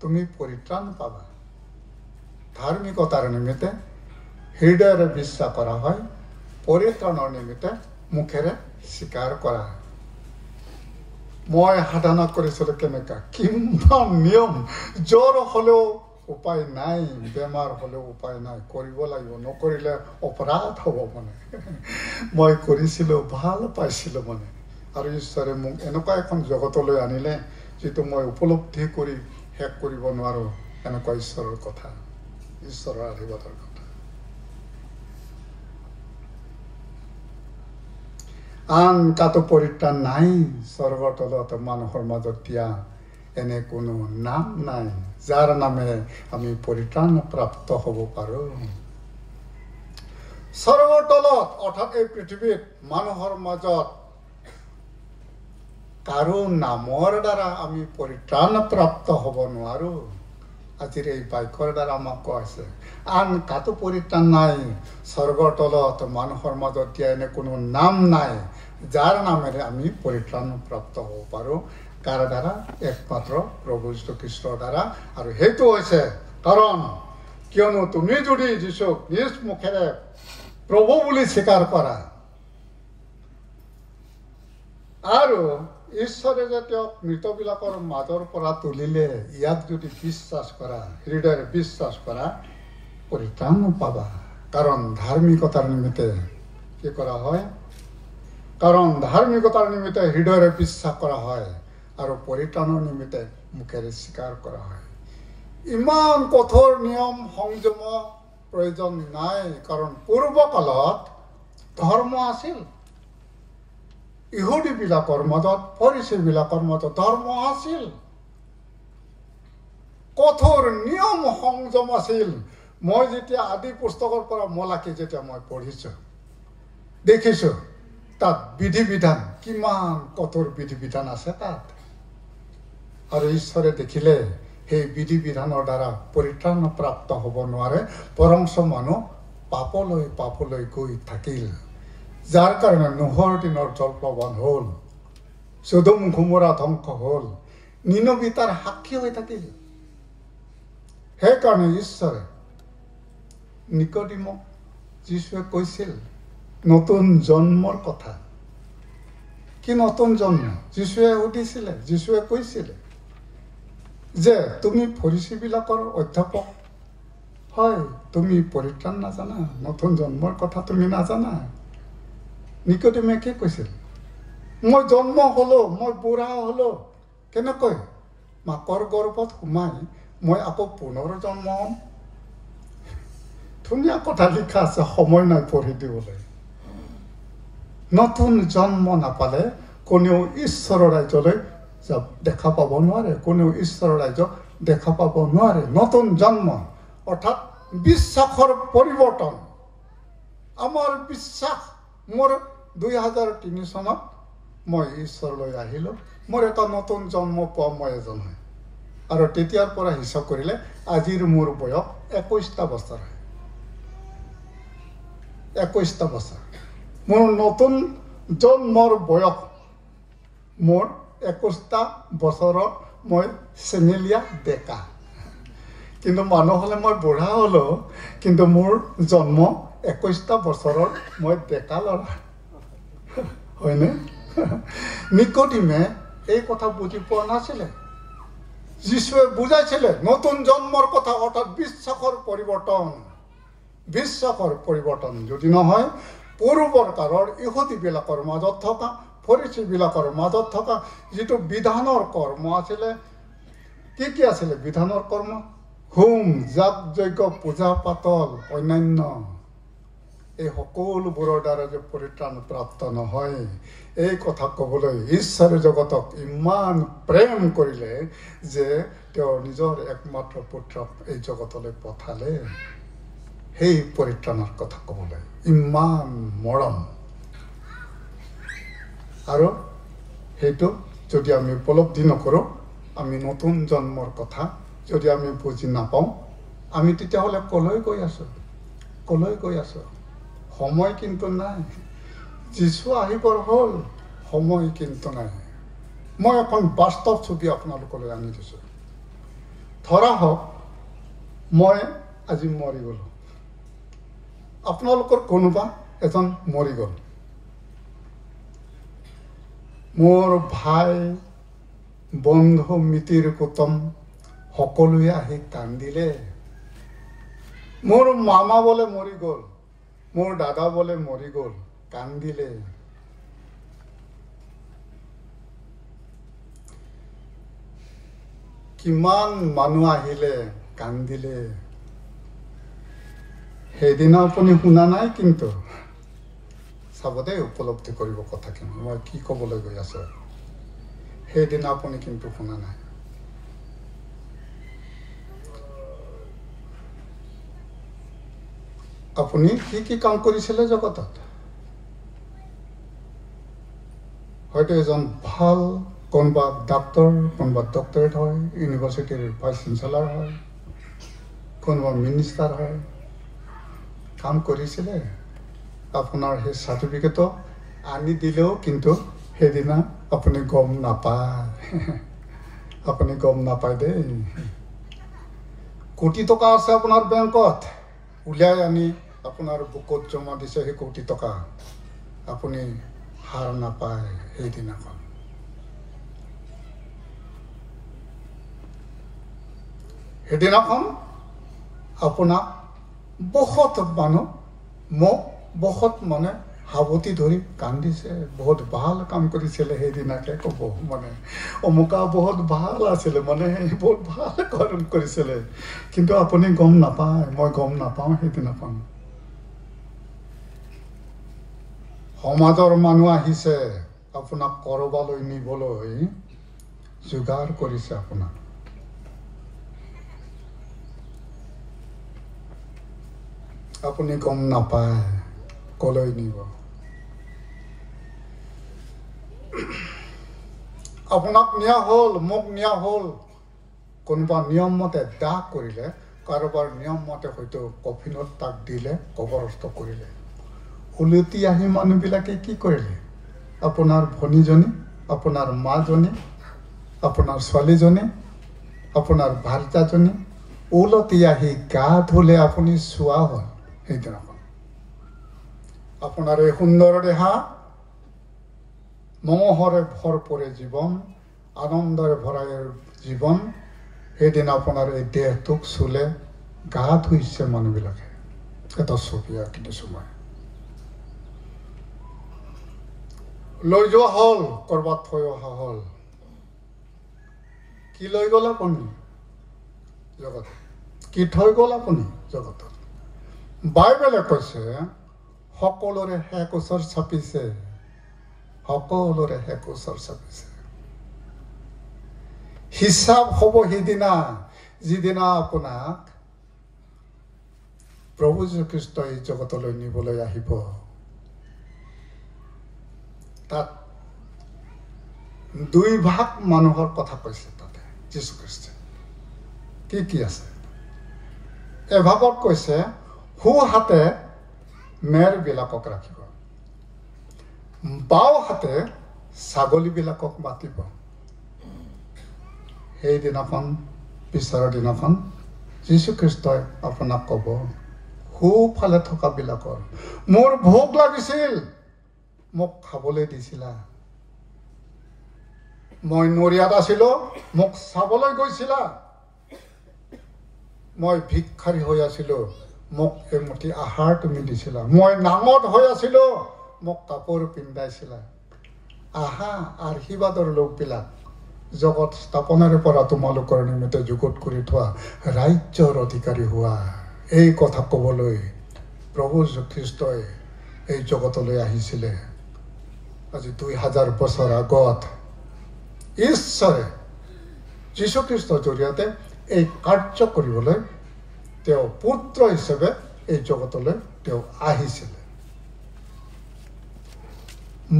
[SPEAKER 1] তুমি পৰিত্ৰাণ পাবা। ধাৰ্মিকতাৰ নিমিত্তে হৃদয়েৰে বিশ্বাস কৰা হয়, পৰিত্ৰাণৰ নিমিত্তে মুখেৰে স্বীকাৰ কৰা হয়। মই সাধনা কৰিছিলোঁ কেনেকুৱা, কিমান নিয়ম। জ্বৰ হ'লেও উপায় নাই, বেমাৰ হ'লেও উপায় নাই, কৰিব লাগিব, নকৰিলে অপৰাধ হ'ব মানে। মই কৰিছিলোঁ, ভাল পাইছিলোঁ মানে। আৰু ঈশ্বৰে মোক এনেকুৱা এখন জগতলৈ আনিলে যিটো মই উপলব্ধি কৰি শেষ কৰিব নোৱাৰোঁ। এনেকুৱা ঈশ্বৰৰ কথা, ঈশ্বৰৰ আশীৰ্বাদৰ কথা। আন কাটো পৰিত্ৰাণ নাই স্বৰ্গৰ তলত মানুহৰ মাজত দিয়া এনে কোনো নাম নাই যাৰ নামেৰে আমি পৰিত্ৰাণ প্ৰাপ্ত হ'ব পাৰোঁ। স্বৰ্গৰ তলত অৰ্থাৎ এই পৃথিৱীত মানুহৰ মাজত কাৰো নামৰ দ্বাৰা আমি পৰিত্ৰাণ প্ৰাপ্ত হ'ব নোৱাৰোঁ। আজিৰ এই বাক্যৰ দ্বাৰা আমাক কোৱা হৈছে আন কাটো পৰিত্ৰাণ নাই স্বৰ্গৰ তলত মানুহৰ মাজত দিয়া এনে কোনো নাম নাই যাৰ নামেৰে আমি পৰিত্ৰাণ প্ৰাপ্ত হ'ব পাৰোঁ। কাৰ দ্বাৰা? একমাত্ৰ প্ৰভু যীশুখ্ৰীষ্টৰ দ্বাৰা। আৰু সেইটো হৈছে কাৰণ কিয়নো তুমি যদি যীশুক নিজ মুখেৰে প্ৰভু বুলি স্বীকাৰ কৰা আৰু ঈশ্বৰে যে তেওঁক মৃতবিলাকৰ মাজৰ পৰা তুলিলে ইয়াক যদি বিশ্বাস কৰা, হৃদয়েৰে বিশ্বাস কৰা, পৰিত্ৰাণ পাবা। কাৰণ ধাৰ্মিকতাৰ নিমিত্তে কি কৰা হয়? কাৰণ ধাৰ্মিকতাৰ নিমিত্তে হৃদয়েৰে বিশ্বাস কৰা হয় আৰু পৰিত্ৰাণৰ নিমিত্তে মুখেৰে স্বীকাৰ কৰা হয়। ইমান কঠোৰ নিয়ম সংযম প্ৰয়োজন নাই, কাৰণ পূৰ্বকালত ধৰ্ম আছিল। ইহুদীবিলাকৰ মাজত, ফৰিচীবিলাকৰ মাজত ধৰ্ম আছিল, কঠোৰ নিয়ম সংযম আছিল। মই যেতিয়া আদি পুস্তকৰ পৰা মলাকি যেতিয়া মই পঢ়িছোঁ, দেখিছোঁ তাত বিধি বিধান, কিমান কঠোৰ বিধি বিধান আছে তাত। আৰু ঈশ্বৰে দেখিলে সেই বিধি বিধানৰ দ্বাৰা পৰিত্ৰাণ প্ৰাপ্ত হ'ব নোৱাৰে, বৰঞ্চ মানুহ পাপলৈ গৈ থাকিল। যাৰ কাৰণে নোহৰ দিনৰ জলপ্ৰবাহ হ'ল, চোদম গোমোৰা ধ্বংস হ'ল, নিনবী তাৰ সাক্ষী হৈ থাকিল। সেইকাৰণে ঈশ্বৰে নিকোডিমক যীশুৱে কৈছিল নতুন জন্মৰ কথা। কি নতুন জন্ম? যীশুৱে সুধিছিলে, যীশুৱে কৈছিলে যে তুমি ফৰিচীবিলাকৰ অধ্যাপক হয়, তুমি পৰিত্ৰাণ নাজানা, নতুন জন্মৰ কথা তুমি নাজানা। নিকোডিমে কি কৈছিল? মই জন্ম হলো, মই বুঢ়া হলো, কেনেকৈ? মাকৰ গৰ্ভত সোমাই মই আকৌ পুনৰ জন্ম হ'ম? ধুনীয়া কথা লিখা আছে, সময় নাই পঢ়ি দিবলৈ। নতুন জন্ম নাপালে কোনেও ঈশ্বৰৰ ৰাজ্যলৈ দেখা পাব নোৱাৰে, কোনেও ঈশ্বৰৰ ৰাজ্য দেখা পাব নোৱাৰে। নতুন জন্ম অৰ্থাৎ বিশ্বাসৰ পৰিৱৰ্তন। আমাৰ বিশ্বাস, মোৰ 2003 চনত মই ঈশ্বৰলৈ আহিলোঁ, মোৰ এটা নতুন জন্ম পোৱা মই এজন হয়। আৰু তেতিয়াৰ পৰা হিচাপ কৰিলে আজিৰ মোৰ বয়স 21টা বছৰ হয়। 21টা বছৰ মোৰ নতুন জন্মৰ বয়স। মোৰ 21টা বছৰত মই চেঙেলীয়া ডেকা, কিন্তু মানুহ হ'লে মই বুঢ়া হ'লো, কিন্তু মোৰ জন্ম 21টা বছৰত মই ডেকা ল'ৰা, হয়নে? নিকোডিমে এই কথা বুজি পোৱা নাছিলে। যীশুৱে বুজাইছিলে নতুন জন্মৰ কথা, অৰ্থাৎ বিশ্বাসৰ পৰিৱৰ্তন। বিশ্বাসৰ পৰিৱৰ্তন যদি নহয়, পূৰ্বৰ কালৰ ইহুদীবিলাকৰ মাজত থকা, ফৰিচীবিলাকৰ মাজত থকা যিটো বিধানৰ কৰ্ম আছিলে, কি আছিলে বিধানৰ কৰ্ম? হোম, যাগ যজ্ঞ, পূজা পাতল, অন্যান্য, এই সকলোবোৰৰ দ্বাৰা যে পৰিত্ৰাণ প্ৰাপ্ত নহয়, এই কথা ক'বলৈ ঈশ্বৰে জগতক ইমান প্ৰেম কৰিলে যে তেওঁ নিজৰ একমাত্ৰ পুত্ৰক এই জগতলৈ পঠালে সেই পৰিত্ৰাণৰ কথা ক'বলৈ। ইমান মৰম। আৰু সেইটো যদি আমি উপলব্ধি নকৰোঁ, আমি নতুন জন্মৰ কথা যদি আমি বুজি নাপাওঁ, আমি তেতিয়াহ'লে কলৈ গৈ আছোঁ? কলৈ গৈ আছোঁ? সময় কিন্তু নাই। যীশু আহিবৰ হ'ল, সময় কিন্তু নাই। মই এখন বাস্তৱ ছবি আপোনালোকলৈ আনি দিছোঁ। ধৰা হওক মই আজি মৰি গ'লোঁ, আপোনালোকৰ কোনোবা এজন মৰি গ'ল। মোৰ ভাই, বন্ধু, মিতিৰ কুটুম সকলোৱে আহি কান্দিলে। মোৰ মামা বোলে মৰি গ'ল, মোৰ দাদা বোলে মৰি গ'ল, কান্দিলে। কিমান মানুহ আহিলে কান্দিলে সেইদিনা আপুনি শুনা নাই কিন্তু চাব দেই উপলব্ধি কৰিব কথাখিনি মই কি ক'বলৈ গৈ আছো সেইদিনা আপুনি কিন্তু শুনা নাই আপুনি কি কাম কৰিছিলে জগতত হয়তো এজন ভাল কোনোবা ডাক্তৰ কোনোবা ডক্টৰেট হয় ইউনিভাৰ্চিটিৰ ভাইচ চেঞ্চেলৰ হয় কোনোবা মিনিষ্টাৰ হয় কাম কৰিছিলে আপোনাৰ সেই চাৰ্টিফিকেটো আনি দিলেও কিন্তু সেইদিনা আপুনি গম নাপায় আপুনি গম নাপায় দেই কোটি টকা আছে আপোনাৰ বেংকত উলিয়াই আনি আপোনাৰ বুকত জমা দিছে সেই কোটি টকা আপুনি হাৰ নাপায় সেইদিনাখন সেইদিনাখন আপোনাক বহুত মানুহ মোক বহুত মানে হাবতি ধৰি কান্দিছে বহুত ভাল কাম কৰিছিলে সেইদিনাকে ক'ব মানে অমুকা বহুত ভাল আছিলে মানে বহুত ভাল কাম কৰিছিলে কিন্তু আপুনি গম নাপায় মই গম নাপাওঁ সেইদিনাখন সমাজৰ মানুহ আহিছে আপোনাক কৰবালৈ নিবলৈ যোগাৰ কৰিছে আপোনাক আপুনি গম নাপায় কলৈ নিব আপোনাক নিয়া হ'ল মোক নিয়া হ'ল কোনোবা নিয়ম মতে দাহ কৰিলে কাৰোবাৰ নিয়ম মতে হয়তো কফিনত তাক দিলে কবৰস্থ কৰিলে উলটি আহি মানুহবিলাকে কি কৰিলে আপোনাৰ ভনীজনী আপোনাৰ মাজনী আপোনাৰ ছোৱালীজনী আপোনাৰ ভাৰ্যাজনী উলটি আহি গা ধুলে আপুনি চোৱা হ'ল সেইদিনাখন আপোনাৰ এই সুন্দৰ দেহা মহৰে ভৰপূৰে জীৱন আনন্দৰে ভৰা জীৱন সেইদিনা আপোনাৰ এই দেহটোক চুলে গা ধুইছে মানুহবিলাকে এটা ছবি আঁকি দিছো মই লৈ যোৱা হ'ল কৰবাত থৈ অহা হ'ল কি লৈ গ'ল আপুনি জগতত কি থৈ গ'ল আপুনি জগতত বাইবেলে কৈছে সকলোৰে শেষ ওচৰ চাপিছে সকলোৰে শেষ ওচৰ চাপিছে হিচাপ হ'ব সেইদিনা যিদিনা আপোনাক প্ৰভু যীশুখ্ৰীষ্টই জগতলৈ নিবলৈ আহিব তাত দুই ভাগ মানুহৰ কথা কৈছে তাতে যীশুখ্ৰীষ্টই কি আছে এভাগত কৈছে হু হাতে মেৰবিলাকক ৰাখিব বাও হাতে ছাগলীবিলাকক মাতিব সেইদিনাখন পিছৰ দিনাখন যীশুখ্ৰীষ্টই আপোনাক ক'ব সোঁফালে থকাবিলাকৰ মোৰ ভোক লাগিছিল মোক খাবলৈ দিছিলা মই নৰিয়াত আছিলো মোক চাবলৈ গৈছিলা মই ভিক্ষাৰী হৈ আছিলো মোক এমুঠি আহাৰ তুমি দিছিলা মই নাঙত হৈ আছিলো মোক কাপোৰ পিন্ধাইছিলা আহা আশীৰ্বাদৰ লোকবিলাক জগত স্থাপনাৰে পৰা তোমালোকৰ নিমিত্তে যুগত কৰি থোৱা ৰাজ্যৰ অধিকাৰী হোৱা এই কথা ক'বলৈ প্ৰভু যীশুখ্ৰীষ্টই এই জগতলৈ আহিছিলে আজি 2000 বছৰ আগত ঈশ্বৰে যীশুখ্ৰীষ্টৰ জৰিয়তে এই কাৰ্য কৰিবলৈ তেওঁ পুত্ৰ হিচাপে এই জগতলৈ তেওঁ আহিছিলে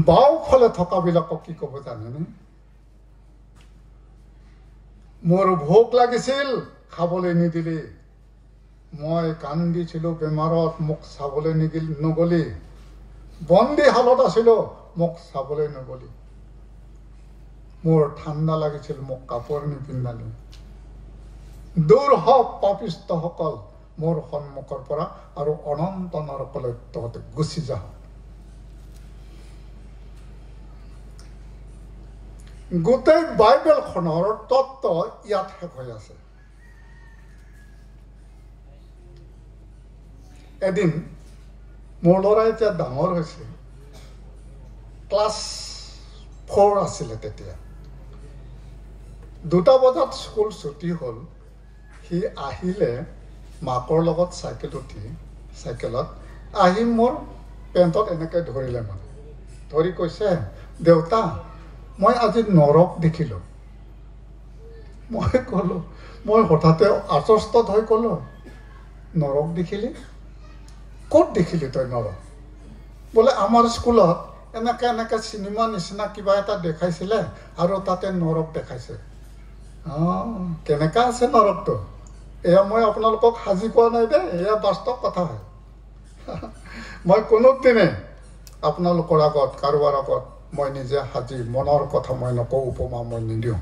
[SPEAKER 1] বাওঁফালে থকাবিলাকক কি ক'ব জানেনে মোৰ ভোক লাগিছিল খাবলৈ নিদিলি মই কান্দিছিলো বেমাৰত মোক চাবলৈ নগলি বন্দী হালত আছিলো মোক চাবলৈ নগলি মোৰ ঠাণ্ডা লাগিছিল মোক কাপোৰ নিপিন্ধালি দূৰ হওক পাপিষ্ঠসকল মোৰ সন্মুখৰ পৰা আৰু অনন্ত নৰকলৈ তহঁতে গুচি যা গোটেই বাইবেলখনৰ তত্ত্ব ইয়াত শেষ হৈ আছে এদিন মোৰ ল'ৰা এতিয়া ডাঙৰ হৈছে ক্লাছ 4 আছিলে তেতিয়া 2টা বজাত স্কুল ছুটি হ'ল সি আহিলে মাকৰ লগত চাইকেল উঠি চাইকেলত আহি মোৰ পেণ্টত এনেকৈ ধৰিলে মানে ধৰি কৈছে দেউতা মই আজি নৰক দেখিলোঁ মই ক'লোঁ মই হঠাতে আশ্বস্ত হৈ ক'লোঁ নৰক দেখিলি ক'ত দেখিলি তই নৰক বোলে আমাৰ স্কুলত এনেকৈ এনেকৈ চিনেমা নিচিনা কিবা এটা দেখাইছিলে আৰু তাতে নৰক দেখাইছে কেনেকুৱা আছে নৰকটো এয়া মই আপোনালোকক সাজি কোৱা নাই দে এয়া বাস্তৱ কথা হয় মই কোনোদিনে আপোনালোকৰ আগত কাৰোবাৰ আগত মই নিজে সাজি মনৰ কথা মই নকওঁ উপমা মই নিদিওঁ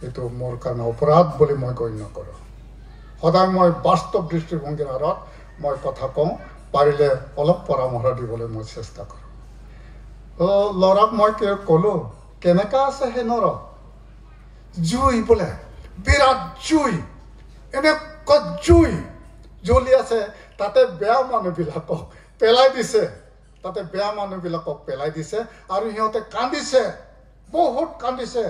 [SPEAKER 1] এইটো মোৰ কাৰণে অপৰাধ বুলি মই গণ্য কৰোঁ সদায় মই বাস্তৱ দৃষ্টিভংগীৰ আঁৰত মই কথা কওঁ পাৰিলে অলপ পৰামৰ্শ দিবলৈ মই চেষ্টা কৰোঁ ল'ৰাক মই ক'লোঁ কেনেকুৱা আছে সেই নৰক জুই বোলে বিৰাট জুই এনেকুৱা জুই জ্বলি আছে তাতে বেয়া মানুহবিলাকক পেলাই দিছে তাতে বেয়া মানুহবিলাকক পেলাই দিছে আৰু সিহঁতে কান্দিছে বহুত কান্দিছে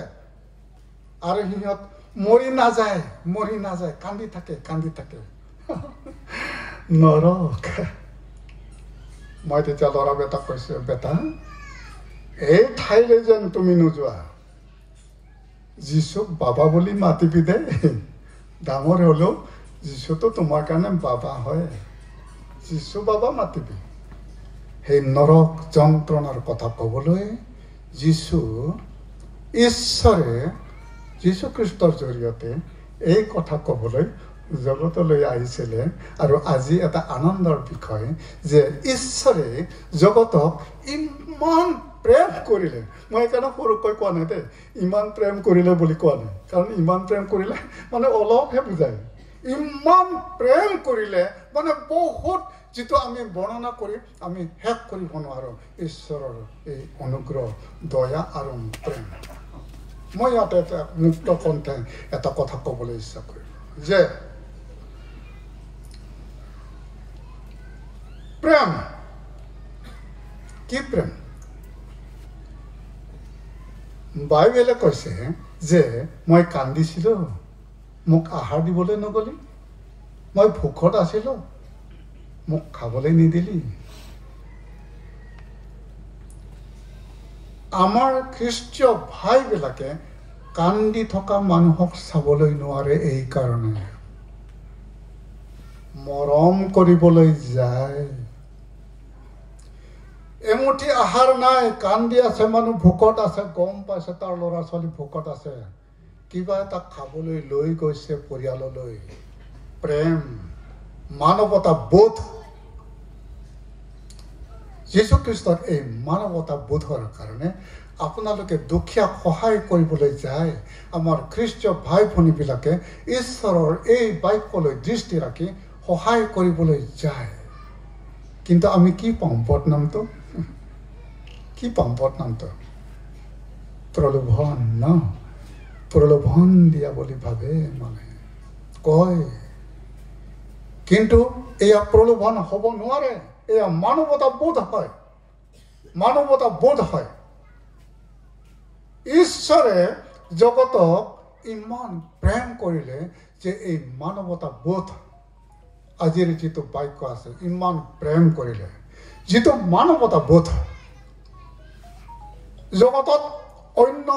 [SPEAKER 1] আৰু সিহঁত মৰি নাযায় কান্দি থাকে নৰক মই তেতিয়া ল'ৰা বেটাক কৈছোঁ বেটা এই ঠাইলৈ যেন তুমি নোযোৱা যীশুক বাবা বুলি মাতিবি দে ডাঙৰ হ'লেও যীশুটো তোমাৰ কাৰণে বাবা হয় যীশু বাবা মাতিবি সেই নৰক যন্ত্ৰণাৰ কথা ক'বলৈ ঈশ্বৰে যীশু খ্ৰীষ্টৰ জৰিয়তে এই কথা ক'বলৈ জগতলৈ আহিছিলে আৰু আজি এটা আনন্দৰ বিষয় যে ঈশ্বৰে জগতক ইমান প্ৰেম কৰিলে মই সেইকাৰণে সৰুকৈ কোৱা নাই দেই ইমান প্ৰেম কৰিলে বুলি কোৱা নাই কাৰণ ইমান প্ৰেম কৰিলে মানে অলপহে বুজায় ইমান প্ৰেম কৰিলে মানে বহুত যিটো আমি বৰ্ণনা কৰি আমি শেষ কৰিব নোৱাৰোঁ ঈশ্বৰৰ এই অনুগ্ৰহ দয়া আৰু প্ৰেম মই ইয়াতে এটা মুক্ত কণ্ঠে এটা কথা ক'বলৈ ইচ্ছা কৰিম যে প্ৰেম কি প্ৰেম বাইবেলে কৈছে যে মই কান্দিছিলোঁ মোক আহাৰ দিবলৈ নগলি মই ভোকত আছিলোঁ মোক খাবলৈ নিদিলি আমাৰ খ্ৰীষ্টীয় ভাইবিলাকে কান্দি থকা মানুহক চাবলৈ নোৱাৰে এই কাৰণে মৰম কৰিবলৈ যায় এমুঠি আহাৰ নাই কান্দি আছে মানুহ ভোকত আছে গম পাইছে তাৰ ল'ৰা ছোৱালী ভোকত আছে কিবা এটা খাবলৈ লৈ গৈছে পৰিয়াললৈ প্ৰেম মানৱতা বোধ যীশু খ্ৰীষ্টৰ এই মানৱতা বোধৰ কাৰণে আপোনালোকে দুখীয়াক সহায় কৰিবলৈ যায় আমাৰ খ্ৰীষ্টীয় ভাই ভনীবিলাকে ঈশ্বৰৰ এই বাক্যলৈ দৃষ্টি ৰাখি সহায় কৰিবলৈ যায় কিন্তু আমি কি পাওঁ বদনামটো প্ৰলোভন দিয়া বুলি ভাবে মানে কয় কিন্তু এয়া প্ৰলোভন হ'ব নোৱাৰে এয়া মানৱতা বোধ হয় ঈশ্বৰে জগতক ইমান প্ৰেম কৰিলে যে এই মানৱতা বোধ আজিৰ যিটো বাক্য আছে ইমান প্ৰেম কৰিলে যিটো মানৱতা বোধ জগতত অন্য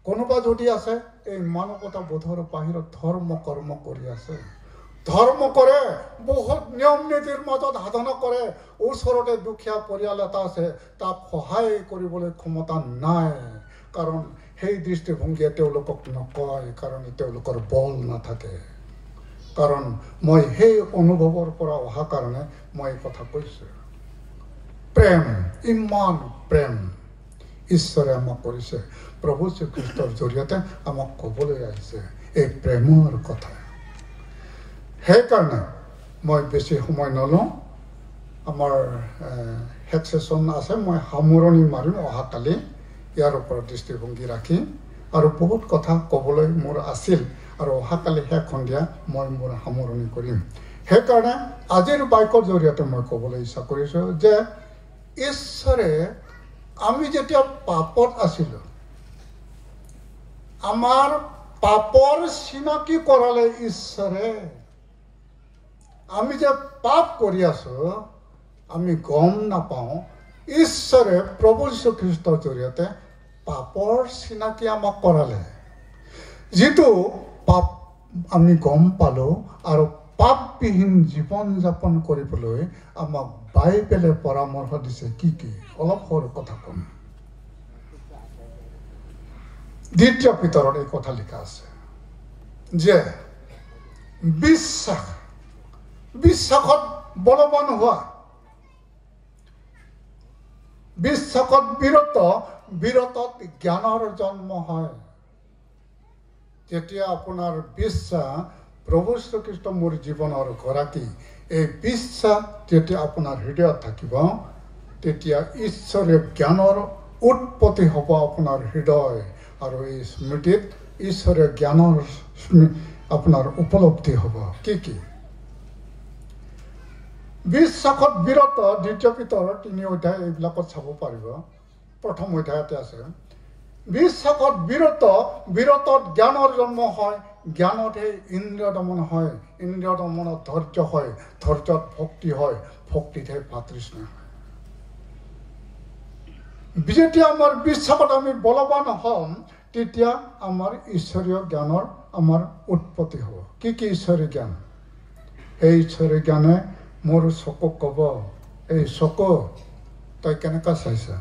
[SPEAKER 1] কোনোবা যদি আছে এই মানৱতা বোধৰ বাহিৰত ধৰ্ম কৰ্ম কৰি আছে ধৰ্ম কৰে বহুত নিয়ম নীতিৰ মাজত সাধনা কৰে ওচৰতে দুখীয়া পৰিয়াল এটা আছে তাক সহায় কৰিবলৈ ক্ষমতা নাই কাৰণ সেই দৃষ্টিভংগীয়ে তেওঁলোকক নকয় কাৰণ তেওঁলোকৰ বল নাথাকে কাৰণ মই সেই অনুভৱৰ পৰা অহা কাৰণে মই কথা কৈছোঁ প্ৰেম ইমান প্ৰেম ঈশ্বৰে আমাক কৰিছে প্ৰভু শ্ৰীখ্ৰীষ্টৰ জৰিয়তে আমাক ক'বলৈ আহিছে এই প্ৰেমৰ কথা সেইকাৰণে মই বেছি সময় নলওঁ আমাৰ শেষ ছেশ্যন আছে মই সামৰণি মাৰিম অহাকালি ইয়াৰ ওপৰত দৃষ্টিভংগী ৰাখি আৰু বহুত কথা ক'বলৈ মোৰ আছিল আৰু অহাকালি শেষ সন্ধিয়া মই মোৰ সামৰণি কৰিম সেইকাৰণে আজিৰ বাক্যৰ জৰিয়তে মই ক'বলৈ ইচ্ছা কৰিছোঁ যে ঈশ্বৰে আমি যেতিয়া পাপত আছিলোঁ আমাৰ পাপৰ চিনাকি কৰালে ঈশ্বৰে। আমি যে পাপ কৰি আছো আমি গম নাপাওঁ, ঈশ্বৰে প্ৰভু যীশু খ্ৰীষ্টৰ জৰিয়তে পাপৰ চিনাকি আমাক কৰালে। যিটো পাপ আমি গম পালো আৰু পাপবিহীন জীৱন যাপন কৰিবলৈ আমাক বাইবেলে পৰামৰ্শ দিছে। কি কি অলপ সৰু কথা কম। 2 পিতৰত এই কথা লিখা আছে যে বিশ্বাসত বলৱান হোৱা, বিশ্বাসত বিৰতত জ্ঞানৰ জন্ম হয়। যেতিয়া আপোনাৰ বিশ্বাস প্ৰভু শ্ৰীকৃষ্ণ মোৰ জীৱনৰ গৰাকী, এই বিশ্বাস যেতিয়া আপোনাৰ হৃদয়ত থাকিব, তেতিয়া ঈশ্বৰীয় জ্ঞানৰ উৎপত্তি হ'ব আপোনাৰ হৃদয়, আৰু এই স্মৃতিত ঈশ্বৰীয় জ্ঞানৰ আপোনাৰ উপলব্ধি হ'ব। কি কি? বিশ্বাসত বিৰত 2 পিতৰৰ 3 অধ্যায় এইবিলাকত চাব পাৰিব। প্ৰথম অধ্যায়তে আছে, বিশ্বাসত বিৰতত জ্ঞানৰ জন্ম হয়, জ্ঞানতহে ইন্দ্ৰিয় দমন হয়, ইন্দ্ৰিয় দমনত ধৈৰ্য হয়, ধৈৰ্যত ভক্তি হয়, ভক্তিতহে ভাতৃষ্ণা হয়। যেতিয়া আমাৰ বিশ্বাসত আমি বলৱান হ'ম, তেতিয়া আমাৰ ঈশ্বৰীয় জ্ঞানৰ আমাৰ উৎপত্তি হ'ব। কি কি ঈশ্বৰীয় জ্ঞান? এই ঈশ্বৰীয় জ্ঞানে মোৰ চকুক ক'ব, এই চকু তই কেনেকুৱা চাইছা?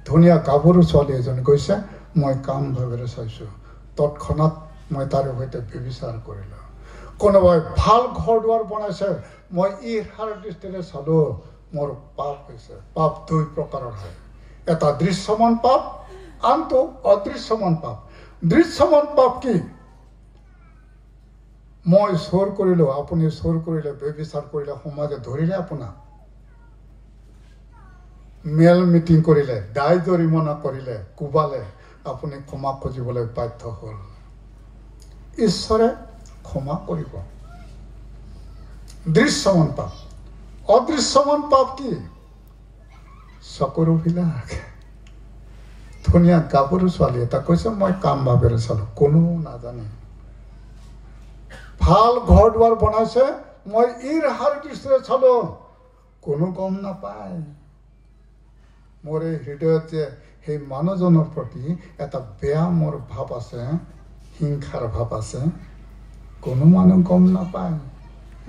[SPEAKER 1] ধুনীয়া গাভৰু ছোৱালী এজনী গৈছে, মই কাম ভাৱেৰে চাইছোঁ, তৎক্ষণাত মই তাৰ সৈতে ব্যভিচাৰ কৰিলোঁ। কোনোবাই ভাল ঘৰ দুৱাৰ বনাইছে, মই ঈৰ্ষাৰ দৃষ্টিৰে চালোঁ, মোৰ পাপ হৈছে। পাপ 2 প্ৰকাৰৰ হয়, এটা দৃশ্যমান পাপ, আনটো অদৃশ্যমান পাপ। দৃশ্যমান পাপ কি? মই চোৰ কৰিলোঁ, আপুনি চোৰ কৰিলে, ব্যভিচাৰ কৰিলে, সমাজে ধৰিলে, আপোনাক মেল মিটিং কৰিলে, দায় জৰিমনা কৰিলে, কোবালে, আপুনি ক্ষমা খুজিবলৈ বাধ্য হ'ল। ঈশ্বৰে ক্ষমা কৰিব। দৃশ্যমান পাপ। অদৃশ্যমান পাপ কি? চকুৰ অভিলাষ। ধুনীয়া গাভৰু ছোৱালী এটা কৈছে, মই কাম ভাৱেৰে চালোঁ, কোনো নাজানে। ভাল ঘৰ দুৱাৰ বনাইছে, মই ঈৰ্ষাৰ দৃষ্টিৰে চালোঁ, কোনো গম নাপায়। মোৰ এই হৃদয়ত যে সেই মানুহজনৰ প্ৰতি এটা বেয়া মোৰ ভাৱ আছে, হিংসাৰ ভাৱ আছে, কোনো মানুহ গম নাপায়।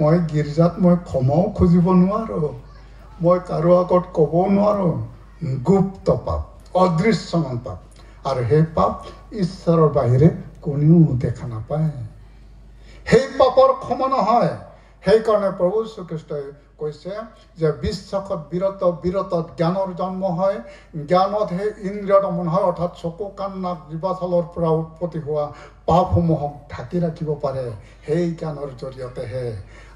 [SPEAKER 1] মই গীৰ্জাত মই ক্ষমাও খুজিব নোৱাৰোঁ, মই কাৰো আগত ক'বও নোৱাৰোঁ। গুপ্ত পাপ, অদৃশ্যমান পাপ, আৰু সেই পাপ ঈশ্বৰৰ বাহিৰে কোনেও দেখা নাপায়। সেই পাপৰ ক্ষমা নহয়। সেইকাৰণে প্ৰভু শ্ৰীকৃষ্ণই কৈছে যে বিশ্বাসত বিৰতত জ্ঞানৰ জন্ম হয়, জ্ঞানতহে ইন্দ্ৰিয় দমন হয়, অৰ্থাৎ চকু কাণ নাক জীৱাচলৰ পৰা উৎপত্তি হোৱা পাপসমূহক ঢাকি ৰাখিব পাৰে সেই জ্ঞানৰ জৰিয়তেহে।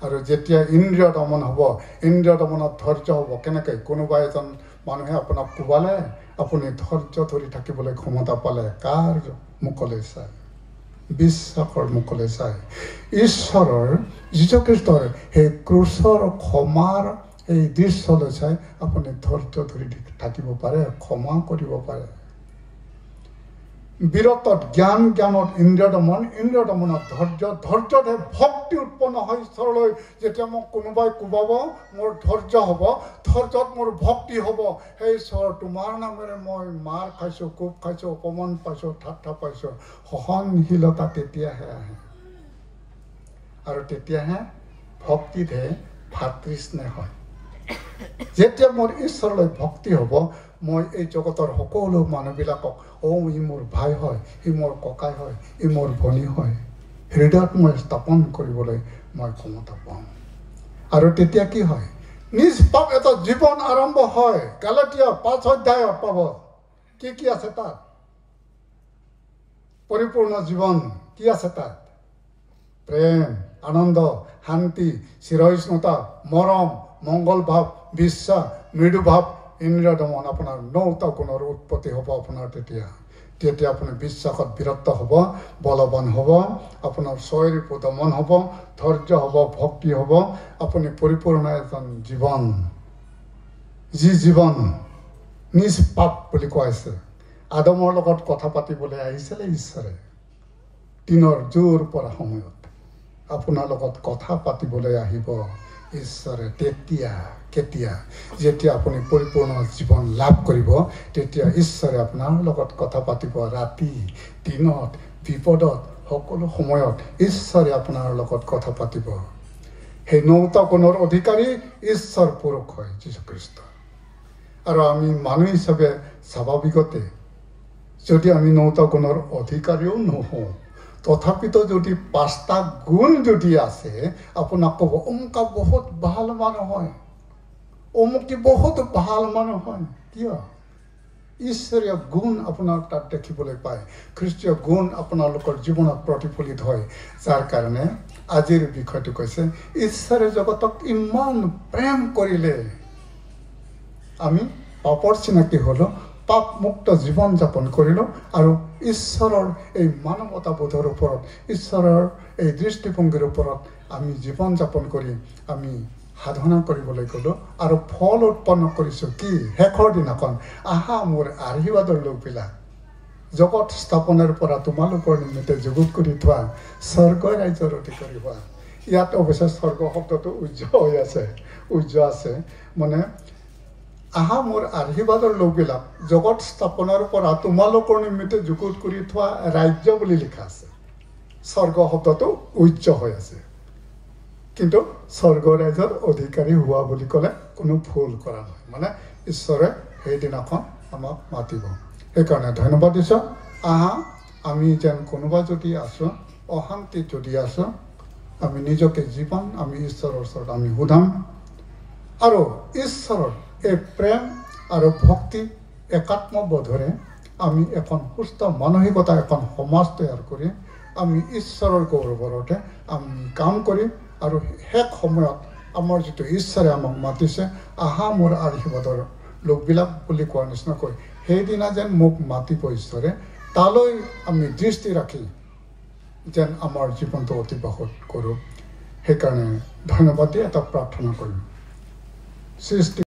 [SPEAKER 1] আৰু যেতিয়া ইন্দ্ৰিয় দমন হ'ব, ইন্দ্ৰিয় দমনত ধৈৰ্য হ'ব। কেনেকৈ? কোনোবা এজন মানুহে আপোনাক কোবালে, আপুনি ধৈৰ্য ধৰি থাকিবলৈ ক্ষমতা পালে কাৰ মুখলৈ চাই? বিশ্বাসৰ মুখলৈ চাই। ঈশ্বৰৰ যীশুখ্ৰীষ্টৰ সেই ক্ৰুচৰ ক্ষমাৰ এই দৃশ্যলৈ চাই আপুনি ধৈৰ্য ধৰি থাকিব পাৰে, ক্ষমা কৰিব পাৰে। বিৰতত জ্ঞান, জ্ঞানত ইন্দ্ৰিয় দমন, ইন্দ্ৰিয় দমনত ধৈৰ্য, ধৈৰ্যতহে ভক্তি উৎপন্ন হয় ঈশ্বৰলৈ। যেতিয়া মোক কোনোবাই কোবাব, মোৰ ধৈৰ্য হ'ব, ধৈৰ্যত মোৰ ভক্তি হ'ব। সেই ঈশ্বৰ, তোমাৰ নামেৰে মই মাৰ খাইছোঁ, কোব খাইছোঁ, অপমান পাইছোঁ, ঠাট্টা পাইছোঁ। সহনশীলতা তেতিয়াহে আহে, আৰু তেতিয়াহে ভক্তিতহে ভাতৃষ্ণে হয়। যেতিয়া মোৰ ঈশ্বৰলৈ ভক্তি হ'ব, মই এই জগতৰ সকলো মানুহবিলাকক, ই মোৰ ভাই হয়, ই মোৰ ককাই হয়, ই মোৰ ভনী হয়, হৃদয়ত মই স্থাপন কৰিবলৈ মই ক্ষমতা পাওঁ। আৰু তেতিয়া কি হয়? নিষ্পাপ এটা জীৱন আৰম্ভ হয়। গালাটীয়া 5 অধ্যায়ত পাব। কি কি আছে তাত? পৰিপূৰ্ণ জীৱন কি আছে তাত? প্ৰেম, আনন্দ, শান্তি, চিৰস্নতা, মৰম, মংগল ভাৱ, বিশ্বাস, মৃদু ভাৱ, ইন্দ্ৰিয় দমন। আপোনাৰ 9টা গুণৰ উৎপত্তি হ'ব আপোনাৰ তেতিয়া আপুনি বিশ্বাসত বিৰত হ'ব, বলৱান হ'ব, আপোনাৰ স্বৰূপ দমন হ'ব, ধৈৰ্য হ'ব, ভক্তি হ'ব। আপুনি পৰিপূৰ্ণ এজন জীৱন, যি জীৱন নিষ্পাপ বুলি কোৱা হৈছে। আদমৰ লগত কথা পাতিবলৈ আহিছিলে ঈশ্বৰে দিনৰ জোৰ পৰা সময়ত আপোনাৰ লগত কথা পাতিবলৈ আহিব ঈশ্বৰে তেতিয়া কেতিয়া যেতিয়া আপুনি পৰিপূৰ্ণ জীৱন লাভ কৰিব তেতিয়া ঈশ্বৰে আপোনাৰ লগত কথা পাতিব ৰাতি দিনত বিপদত সকলো সময়ত ঈশ্বৰে আপোনাৰ লগত কথা পাতিব সেই 9টা গুণৰ অধিকাৰী ঈশ্বৰ পুৰুষ হয় যীশুখ্ৰীষ্ট আৰু আমি মানুহ হিচাপে স্বাভাৱিকতে যদি আমি 9টা গুণৰ অধিকাৰীও নহওঁ তথাপিতো যদি 5টা গুণ যদি আছে আপোনাক ক'ব অমুকা বহুত ভাল মানুহ হয় অমুকি বহুত ভাল মানুহ হয় কিয় ঈশ্বৰীয় গুণ আপোনাৰ তাত দেখিবলৈ পায় খ্ৰীষ্টীয় গুণ আপোনালোকৰ জীৱনত প্ৰতিফলিত হয় যাৰ কাৰণে আজিৰ বিষয়টো কৈছে ঈশ্বৰে জগতক ইমান প্ৰেম কৰিলে আমি পাপৰ চিনাকি হলো পাপ মুক্ত জীৱন যাপন কৰিলো আৰু ঈশ্বৰৰ এই মানৱতাবোধৰ ওপৰত ঈশ্বৰৰ এই দৃষ্টিভংগীৰ ওপৰত আমি জীৱন যাপন কৰি আমি সাধনা কৰিবলৈ গলো আৰু ফল উৎপন্ন কৰিছো কি শেষৰ দিনাখন আহা মোৰ আশীৰ্বাদৰ লোকবিলাক জগত স্থাপনৰ পৰা তোমালোকৰ নিমিত্তে যুগুত কৰি থোৱা স্বৰ্গ ৰাজ্যৰ অধিকাৰী হোৱা ইয়াত অৱশ্যে স্বৰ্গ শব্দটো উজ্জ আছে মানে আহা মোৰ আশীৰ্বাদৰ লোকবিলাক জগত স্থাপনৰ পৰা তোমালোকৰ নিমিত্তে যুগুত কৰি থোৱা ৰাজ্য বুলি লিখা আছে স্বৰ্গ শব্দটো উজ্জ হৈ আছে কিন্তু স্বৰ্গ ৰাজ্যৰ অধিকাৰী হোৱা বুলি ক'লে কোনো ভুল কৰা নহয় মানে ঈশ্বৰে সেইদিনাখন আমাক মাতিব সেইকাৰণে ধন্যবাদ দিছো আহা আমি যেন কোনোবা যদি আছো অশান্তিত যদি আছো আমি নিজকে জীৱন আমি ঈশ্বৰৰ ওচৰত আমি সোধাম আৰু ঈশ্বৰৰ এই প্ৰেম আৰু ভক্তি একাত্মবোধৰে আমি এখন সুস্থ মানসিকতা এখন সমাজ তৈয়াৰ কৰি আমি ঈশ্বৰৰ গৌৰৱতে আমি কাম কৰিম আৰু শেষ সময়ত আমাৰ যিটো ঈশ্বৰে আমাক মাতিছে আহা মোৰ আশীৰ্বাদৰ লোকবিলাক বুলি কোৱাৰ নিচিনাকৈ সেইদিনা যেন মোক মাতিব ঈশ্বৰে তালৈ আমি দৃষ্টি ৰাখি যেন আমাৰ জীৱনটো অতিবাহিত কৰোঁ সেইকাৰণে ধন্যবাদ দি এটা প্ৰাৰ্থনা কৰিম সৃষ্টি